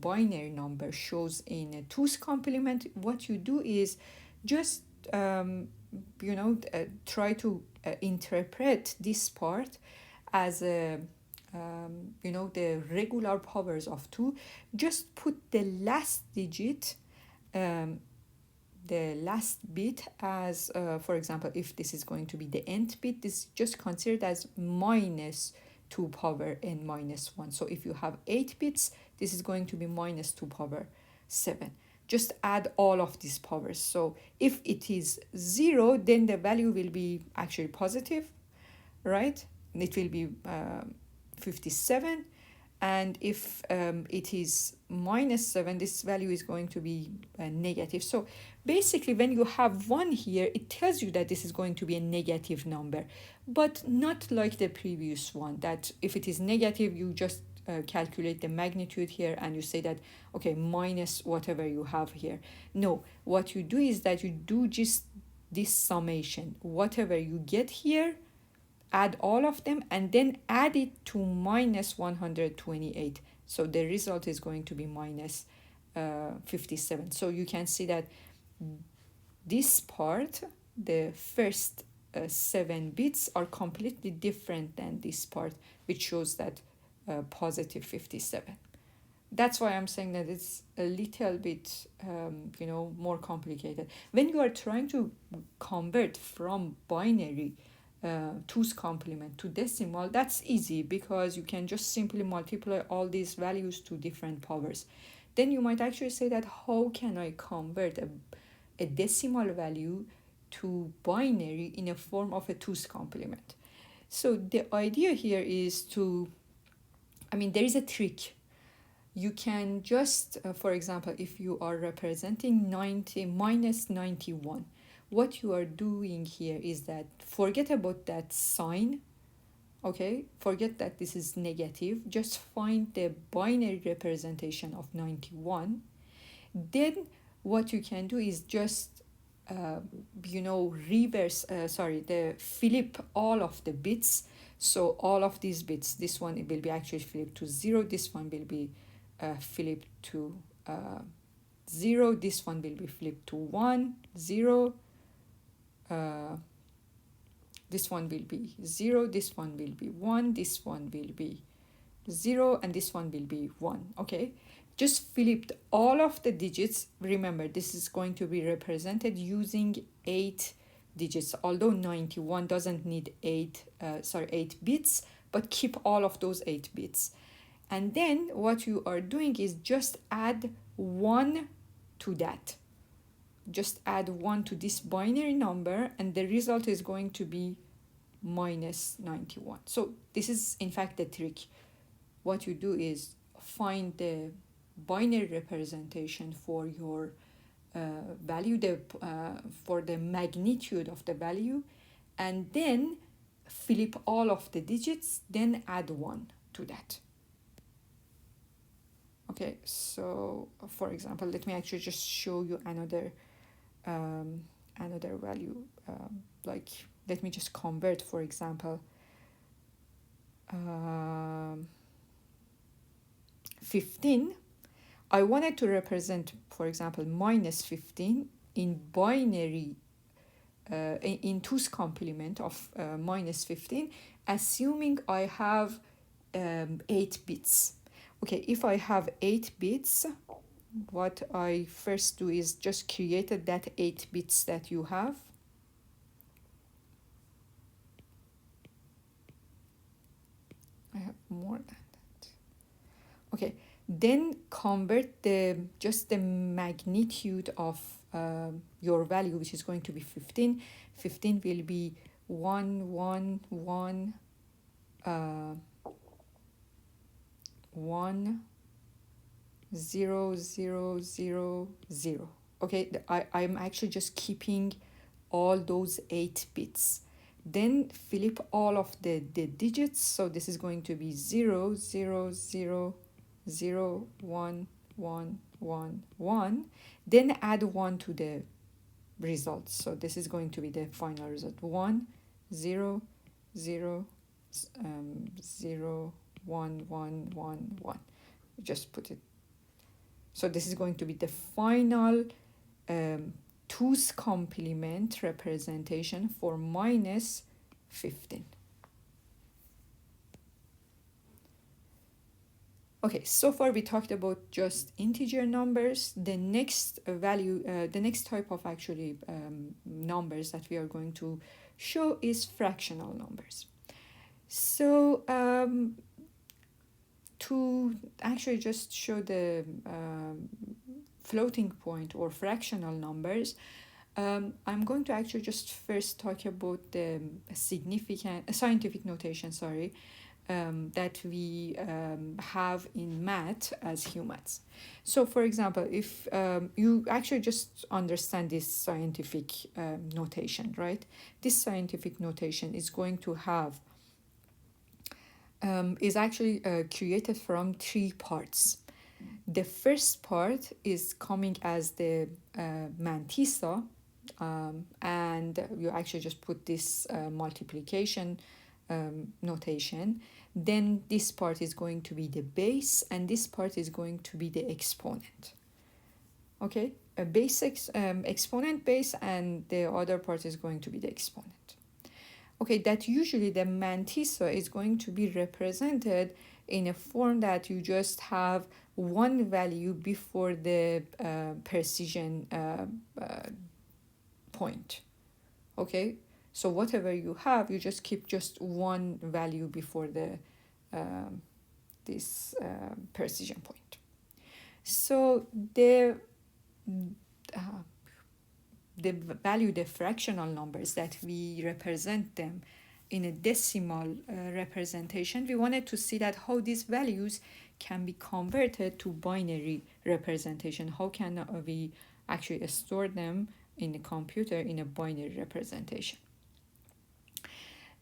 binary number shows in a 2's complement, what you do is just, try to interpret this part as a, the regular powers of 2. Just put the last digit, the last bit as, for example, if this is going to be the nth bit, this is just considered as minus 2 power n minus 1. So if you have 8 bits, this is going to be minus 2 power 7. Just add all of these powers. So if it is 0, then the value will be actually positive, right? It will be 57. And if it is minus 7, this value is going to be negative. So basically, when you have 1 here, it tells you that this is going to be a negative number, but not like the previous one, that if it is negative, you just calculate the magnitude here and you say that, okay, minus whatever you have here. No, what you do is that you do just this summation. Whatever you get here, add all of them and then add it to minus 128. So the result is going to be minus 57. So you can see that this part, the first 7 bits, are completely different than this part, which shows that positive 57. That's why I'm saying that it's a little bit, more complicated. When you are trying to convert from binary 2's complement to decimal, that's easy because you can just simply multiply all these values to different powers. Then you might actually say that, how can I convert a decimal value to binary in a form of a 2's complement? So the idea here is there is a trick. You can just, for example, if you are representing minus 91, what you are doing here is that forget about that sign, okay? Forget that this is negative. Just find the binary representation of 91. Then what you can do is just, flip all of the bits. So all of these bits, this one it will be actually flipped to 0. This one will be flipped to 0. This one will be flipped to 1, 0. This one will be 0. This one will be 1. This one will be 0. And this one will be 1. Okay. Just flipped all of the digits. Remember, this is going to be represented using 8 digits, although 91 doesn't need 8 bits, but keep all of those 8 bits. And then what you are doing is just add 1 to that. Just add 1 to this binary number, and the result is going to be minus 91. So this is in fact the trick. What you do is find the binary representation for your value, for the magnitude of the value, and then flip all of the digits, then add 1 to that. Okay, so for example, let me actually just show you another another value, like let me just convert, for example, 15. I wanted to represent, for example, minus 15 in binary, in 2's complement of minus 15, assuming I have 8 bits. Okay, if I have 8 bits, what I first do is just create that 8 bits that you have. I have more than that. Okay, then convert just the magnitude of your value, which is going to be 15. 15 will be 1, 1, 1, 1, 0, 0, 0, 0. Okay, I'm actually just keeping all those 8 bits. Then flip all of the digits. So this is going to be 0, 0, 0, 0, 1, 1, 1, 1. Then add 1 to the results. So this is going to be the final result. 1, 0, 0, 0, 1, 1, 1, 1. Just put it. So this is going to be the final 2's complement representation for minus 15. Okay, so far we talked about just integer numbers. The next the next type of actually numbers that we are going to show is fractional numbers. So to actually just show the floating point or fractional numbers, I'm going to actually just first talk about the scientific notation, that we have in math as humans. So for example, if you actually just understand this scientific notation, right? This scientific notation is going to have is actually created from 3 parts. The first part is coming as the mantissa, and you actually just put this multiplication notation. Then this part is going to be the base, and this part is going to be the exponent. Okay, a base exponent base, and the other part is going to be the exponent. Okay, that usually the mantissa is going to be represented in a form that you just have one value before the precision point. Okay, so whatever you have, you just keep just one value before the this precision point. So the value, the fractional numbers that we represent them in a decimal representation, we wanted to see that how these values can be converted to binary representation. How can we actually store them in a computer in a binary representation?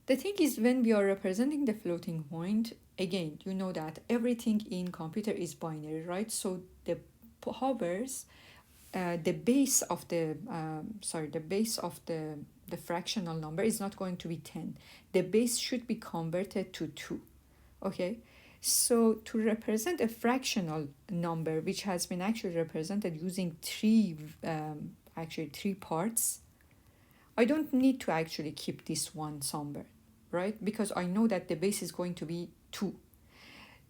The thing is, when we are representing the floating point, again, you know that everything in computer is binary, right? So the powers, the base of the the fractional number is not going to be 10. The base should be converted to 2. Okay, so to represent a fractional number which has been actually represented using 3 parts, I don't need to actually keep this one somewhere, right? Because I know that the base is going to be 2.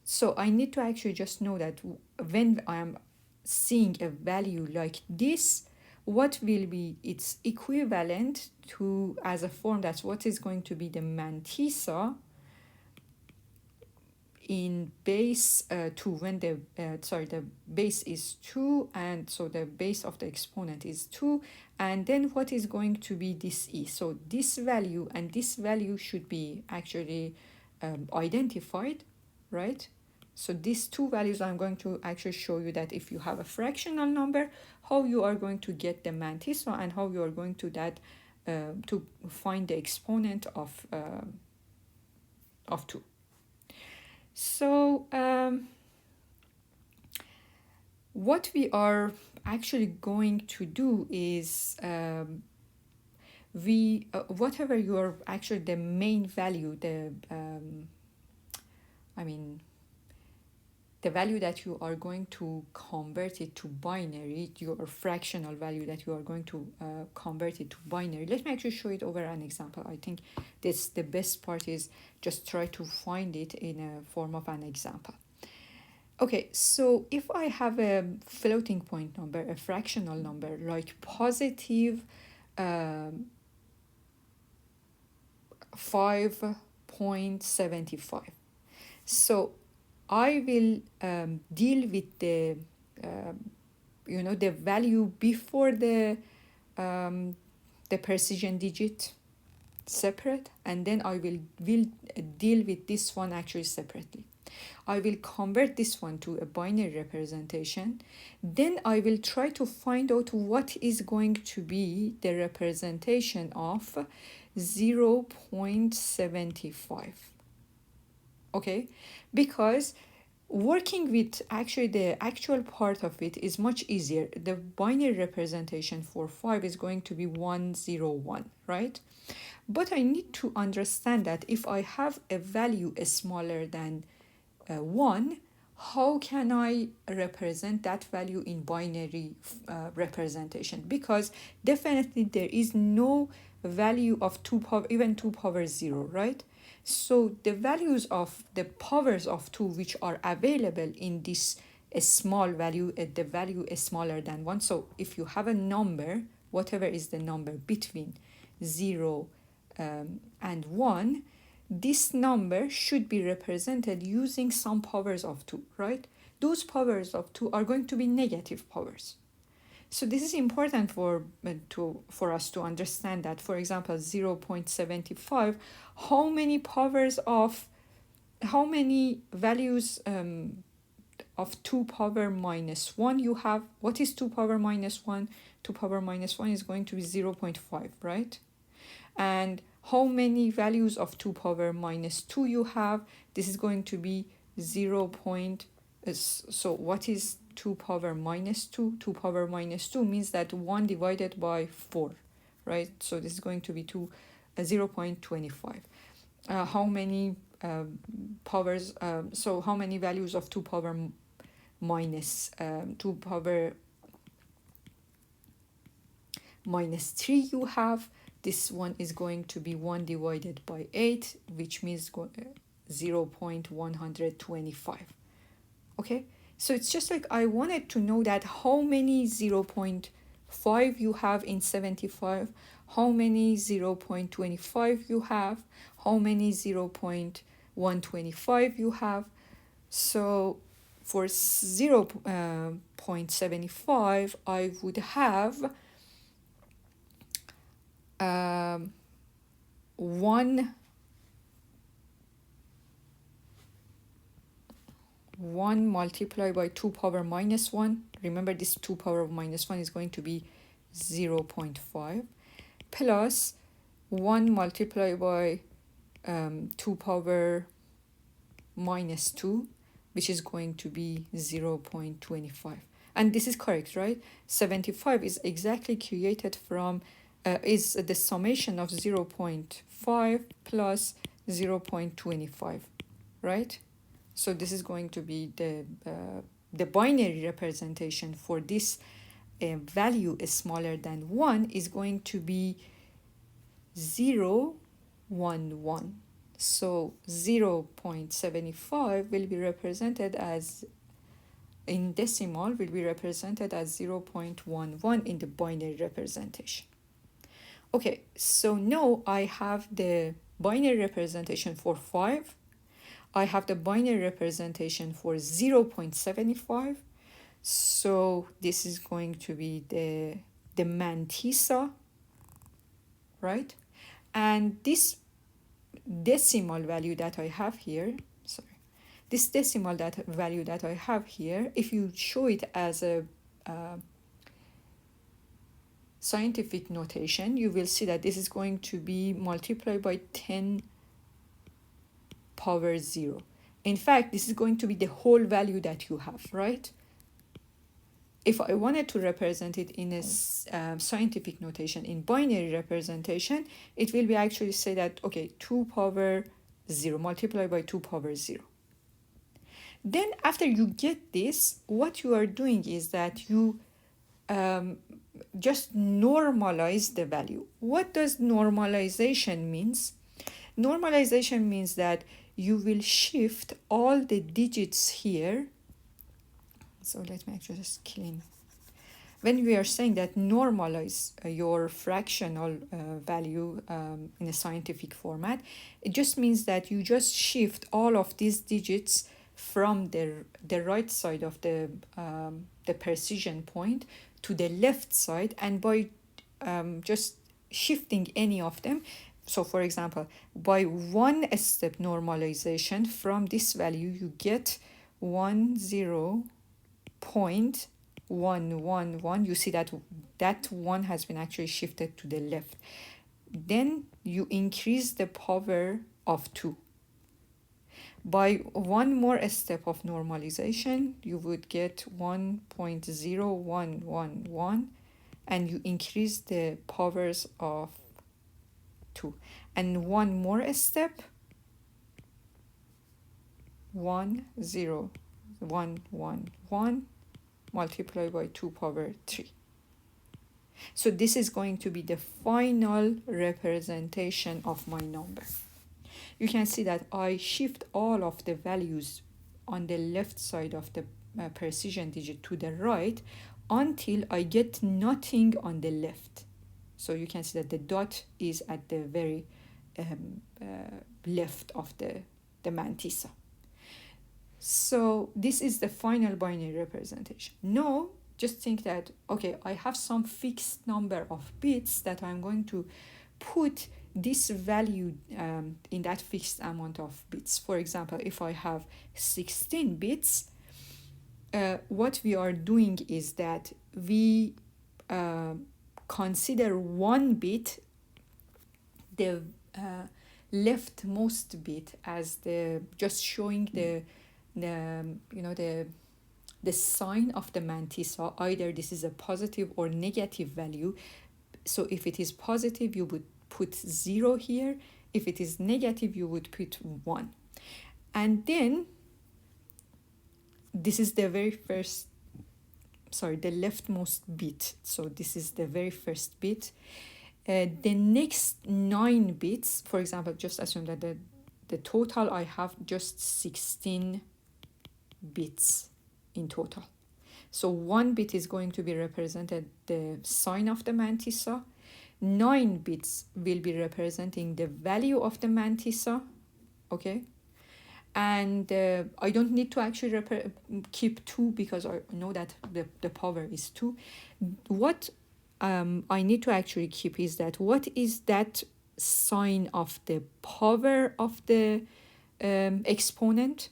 So I need to actually just know that when I'm seeing a value like this, what will be its equivalent to as a form. That's what is going to be the mantissa in base 2 when the base is 2, and so the base of the exponent is 2, and then what is going to be this e. So this value and this value should be actually identified, right? So these 2 values, I'm going to actually show you that if you have a fractional number, how you are going to get the mantissa and how you are going to to find the exponent of 2. So what we are actually going to do is whatever your actually the main value, the value that you are going to convert it to binary, your fractional value that you are going to convert it to binary. Let me actually show it over an example. I think this the best part is just try to find it in a form of an example. Okay, so if I have a floating point number, a fractional number like positive 5.75, so I will deal with the the value before the precision digit separate, and then I will deal with this one actually separately. I will convert this one to a binary representation. Then I will try to find out what is going to be the representation of 0.75. Okay, because working with actually the actual part of it is much easier. The binary representation for 5 is going to be 101, right? But I need to understand that if I have a value smaller than 1, how can I represent that value in binary representation? Because definitely there is no value of 2 power, even 2 power 0, right? So the values of the powers of 2 which are available in this small value, the value is smaller than 1. So if you have a number, whatever is the number between 0 and 1, this number should be represented using some powers of 2, right? Those powers of 2 are going to be negative powers. So this is important for us to understand that, for example, 0.75, how many values of 2 power minus 1 you have. What is 2 power minus 1? 2 power minus 1 is going to be 0.5, right? And how many values of 2 power minus 2 you have? This is going to be 0. So what is 2 power minus 2? 2 power minus 2 means that 1 divided by 4, right? So this is going to be 0.25. How many powers, so how many values of 2 power minus 2 power minus 3 you have? This one is going to be 1 divided by 8, which means 0.125. Okay, so it's just like I wanted to know that how many 0.5 you have in 75, how many 0.25 you have, how many 0.125 you have. So for 0.75, I would have one multiplied by 2 power minus 1. Remember, this 2 power minus 1 is going to be 0.5 plus 1 multiplied by 2 power minus 2, which is going to be 0.25. And this is correct, right? 75 is exactly created from is the summation of 0.5 plus 0.25, right? So this is going to be the binary representation for this value is smaller than 1 is going to be 0, 1, 1. So 0.75 will be represented as, in decimal, will be represented as 0.11 in the binary representation. Okay, so now I have the binary representation for 5. I have the binary representation for 0.75. So this is going to be the mantissa, right? And this decimal value that I have here, this decimal value that I have here, if you show it as a scientific notation, you will see that this is going to be multiplied by 10 power 0. In fact, this is going to be the whole value that you have, right? if I wanted to represent it in a scientific notation, in binary representation, it will be actually say that, okay, 2 power 0 multiplied by 2 power 0. Then after you get this, what you are doing is that you just normalize the value. What does normalization means? Normalization means that you will shift all the digits here. So let me actually just clean. When we are saying that normalize your fractional value in a scientific format, it just means that you just shift all of these digits from the right side of the precision point to the left side, and by just shifting any of them, so for example, by one step normalization from this value, you get 10.111. You see that that one has been actually shifted to the left. Then you increase the power of 2. By one more step of normalization, you would get 1.0111, and you increase the powers of 2. And one more step, 10111 multiplied by 2 power 3. So this is going to be the final representation of my number. You can see that I shift all of the values on the left side of the precision digit to the right until I get nothing on the left. So you can see that the dot is at the very left of the mantissa. So this is the final binary representation. Now just think that, okay, I have some fixed number of bits that I'm going to put this value in that fixed amount of bits. For example, if I have 16 bits, what we are doing is that we consider one bit, the leftmost bit, as the just showing the sign of the mantissa. Either this is a positive or negative value. So if it is positive, you would put 0 here. If it is negative, you would put 1. And then this is the very first, the leftmost bit. So this is the very first bit. The next 9 bits, for example, just assume that the total I have just 16 bits in total. So 1 bit is going to be represented the sign of the mantissa. 9 bits will be representing the value of the mantissa, okay? And I don't need to actually keep 2 because I know that the power is 2. What I need to actually keep is that what is that sign of the power of the exponent?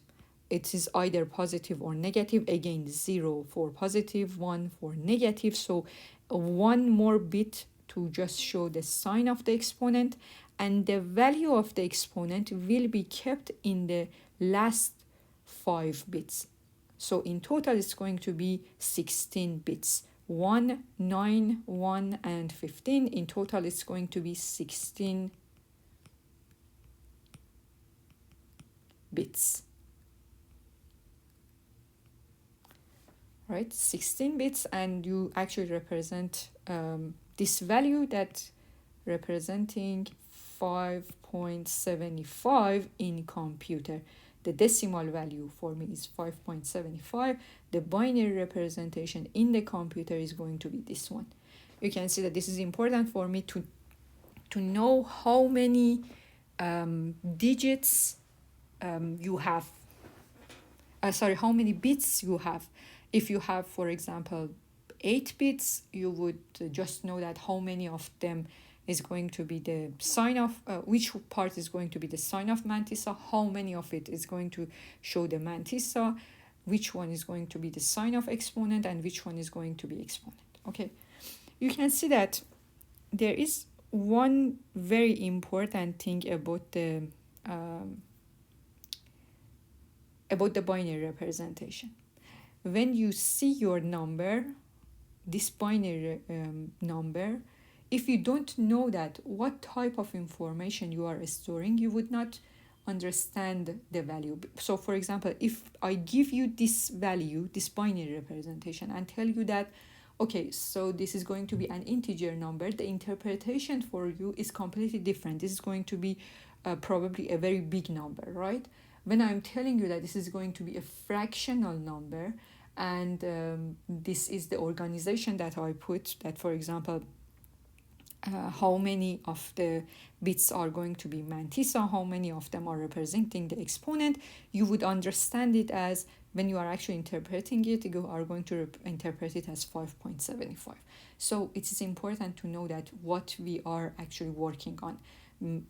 It is either positive or negative. Again, 0 for positive, 1 for negative. So 1 more bit to just show the sign of the exponent, and the value of the exponent will be kept in the last 5 bits. So in total, it's going to be 16 bits. 1, 9, 1, and 15. In total, it's going to be 16 bits. Right, 16 bits, and you actually represent this value that representing 5.75 in computer. The decimal value for me is 5.75. The binary representation in the computer is going to be this one. You can see that this is important for me to know how many digits you have. How many bits you have. If you have, for example, 8 bits, you would just know that how many of them is going to be the sign of, which part is going to be the sign of mantissa, how many of it is going to show the mantissa, which one is going to be the sign of exponent, and which one is going to be exponent. Okay, you can see that there is one very important thing about the binary representation. when you see your number, this binary number, if you don't know that what type of information you are storing, you would not understand the value. So for example, if I give you this value, this binary representation, and tell you that, okay, so this is going to be an integer number, the interpretation for you is completely different. This is going to be probably a very big number, right? When I'm telling you that this is going to be a fractional number, and this is the organization that I put, that for example, how many of the bits are going to be mantissa, how many of them are representing the exponent, you would understand it as, when you are actually interpreting it, you are going to interpret it as 5.75. So it is important to know that what we are actually working on.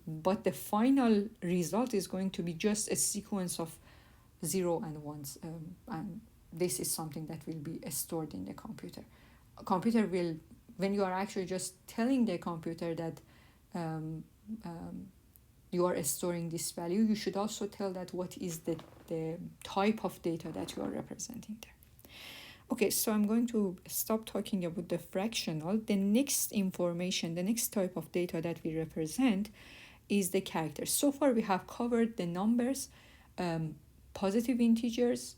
But the final result is going to be just a sequence of 0 and 1s, and this is something that will be stored in the computer. A computer will, when you are actually just telling the computer that you are storing this value, you should also tell that what is the type of data that you are representing there. Okay, so I'm going to stop talking about the fractional. The next information, the next type of data that we represent is the characters. So far we have covered the numbers, positive integers,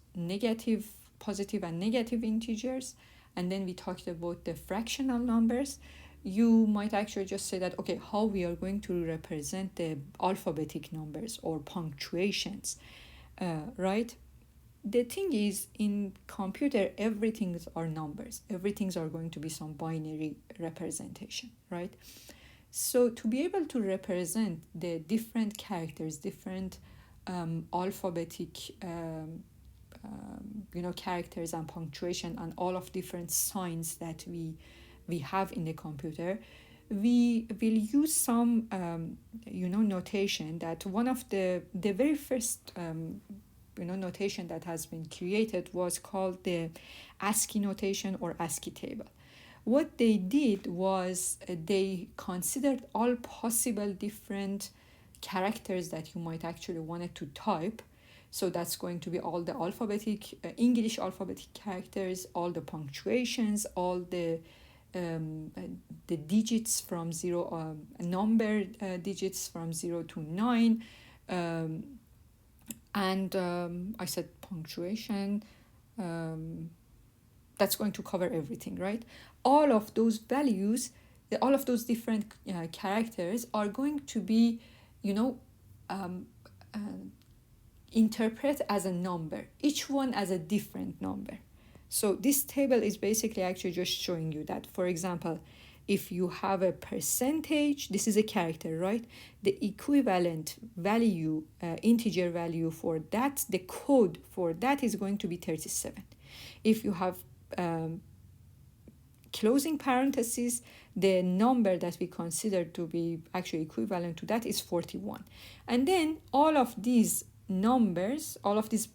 positive and negative integers, and then we talked about the fractional numbers. You might actually just say that, okay, how we are going to represent the alphabetic numbers or punctuations, right? The thing is, in computer, everything are numbers. Everything's are going to be some binary representation, right? So to be able to represent the different characters, different alphabetic characters and punctuation and all of different signs that we have in the computer, we will use some notation. That one of the very first notation that has been created was called the Ascii notation or Ascii table. What they did was they considered all possible different characters that you might actually wanted to type. So that's going to be all the alphabetic, English alphabetic characters, all the punctuations, all the digits from zero, number digits from 0 to 9, and I said punctuation. That's going to cover everything, right? All of those values, all of those different characters are going to be, interpret as a number, each one as a different number. So this table is basically actually just showing you that, for example, if you have a percentage, this is a character, right? The equivalent value, integer value for that, the code for that is going to be 37. If you have closing parentheses, the number that we consider to be actually equivalent to that is 41. And then all of these numbers, all of this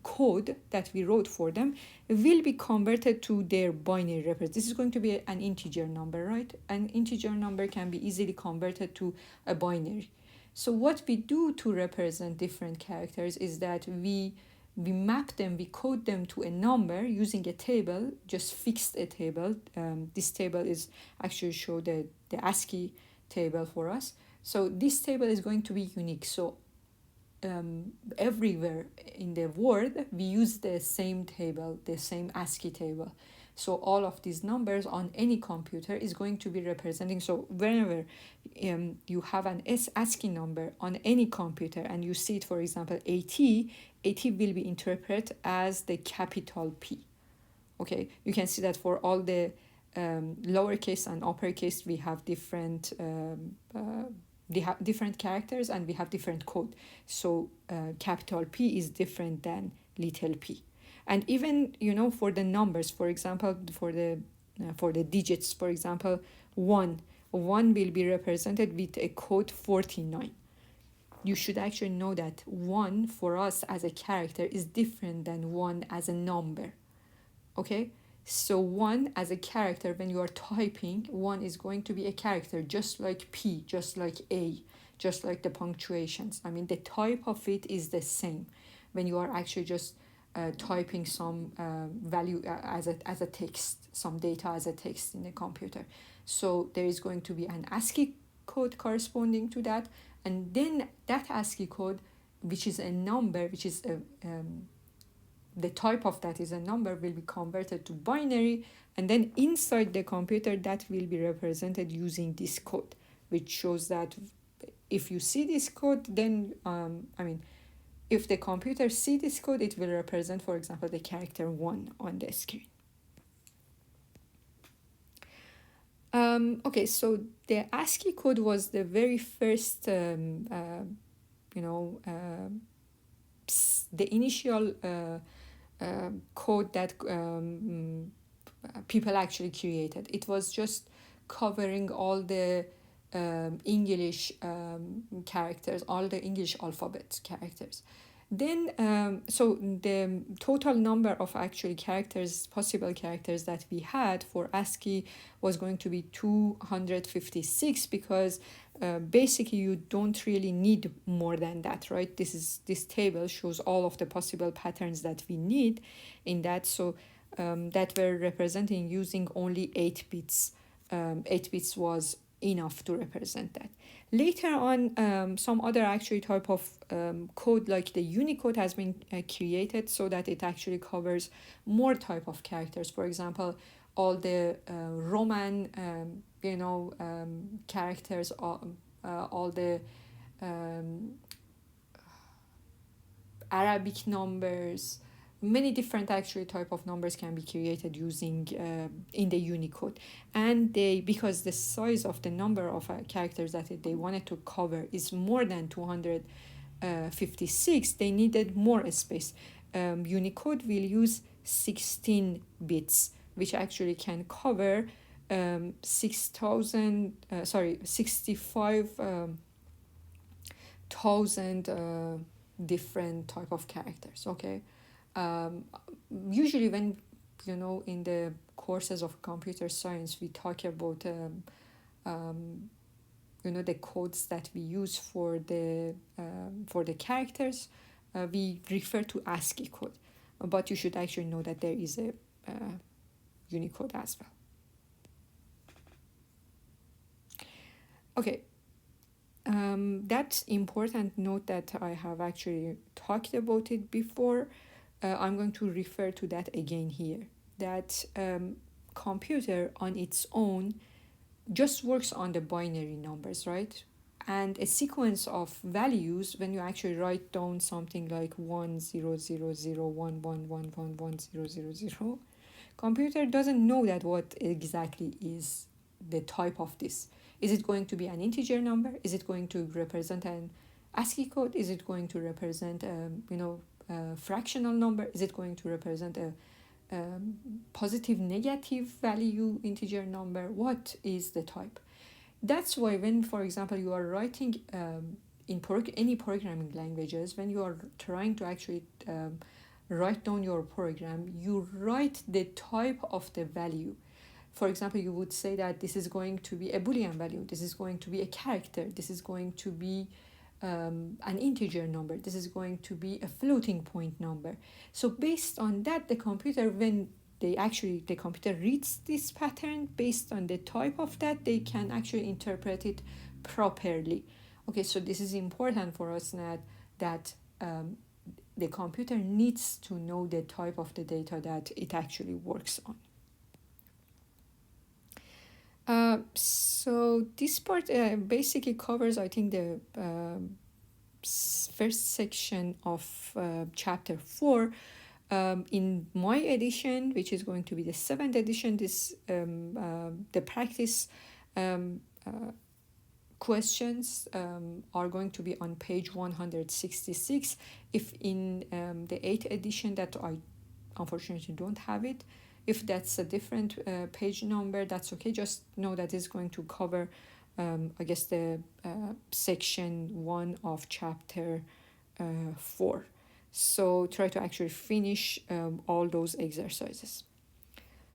code that we wrote for them will be converted to their binary representation. This is going to be an integer number, right? An integer number can be easily converted to a binary. So what we do to represent different characters is that we map them, we code them to a number using a table, just fixed a table. This table is actually show the ASCII table for us. So this table is going to be unique. So everywhere in the world we use the same table, the same ASCII table. So all of these numbers on any computer is going to be representing. So whenever you have an ASCII number on any computer and you see it, for example, 80 will be interpreted as the capital P. Okay, you can see that for all the lowercase and uppercase we have different different characters and we have different code. So capital P is different than little p. And even, for the numbers, for example, for the digits, for example, 1 will be represented with a code 49. You should actually know that 1 for us as a character is different than 1 as a number. Okay? So 1 as a character, when you are typing, 1 is going to be a character, just like P, just like A, just like the punctuations. I mean, the type of it is the same when you are actually just typing some value as a text, some data as a text in the computer. So there is going to be an ASCII code corresponding to that, and then that ASCII code, which is a number, which is the type of that is a number, will be converted to binary, and then inside the computer that will be represented using this code, which shows that if you see this code, then if the computer see this code, it will represent, for example, the character 1 on the screen. Okay, so the ASCII code was the very first, the initial code that people actually created. It was just covering all the English characters, all the English alphabet characters. Then, so the total number of actually characters, possible characters that we had for ASCII was going to be 256, because basically you don't really need more than that, right? This table shows all of the possible patterns that we need in that. So that we're representing using only 8 bits. 8 bits was enough to represent that. Later on, some other actually type of code like the Unicode has been created so that it actually covers more type of characters. For example, all the Roman, characters, all the Arabic numbers, many different actually type of numbers can be created using in the Unicode. And because the size of the number of characters that they wanted to cover is more than 256, they needed more space. Unicode will use 16 bits, which actually can cover 65,000 different type of characters. Okay. Usually when, in the courses of computer science, we talk about, the codes that we use for the characters, we refer to ASCII code. But you should actually know that there is a Unicode as well. Okay. That important note that I have actually talked about it before, I'm going to refer to that again here, that computer on its own just works on the binary numbers, right? And a sequence of values, when you actually write down something like 1000111111000, computer doesn't know that what exactly is the type of this. Is it going to be an integer number? Is it going to represent an ASCII code? Is it going to represent fractional number? Is it going to represent a positive, negative value integer number? What is the type? That's why when, for example, you are writing in any programming languages, when you are trying to actually write down your program, you write the type of the value. For example, you would say that this is going to be a Boolean value, this is going to be a character, this is going to be an integer number, this is going to be a floating point number. So based on that, the computer, when the computer reads this pattern, based on the type of that, they can actually interpret it properly. Okay, so this is important for us now, that the computer needs to know the type of the data that it actually works on. So this part basically covers, I think, the first section of chapter 4. In my edition, which is going to be the 7th edition, this the practice questions are going to be on page 166. If in the 8th edition that I unfortunately don't have it, if that's a different page number, that's okay. Just know that it's going to cover, I guess, the section 1 of chapter 4. So try to actually finish all those exercises.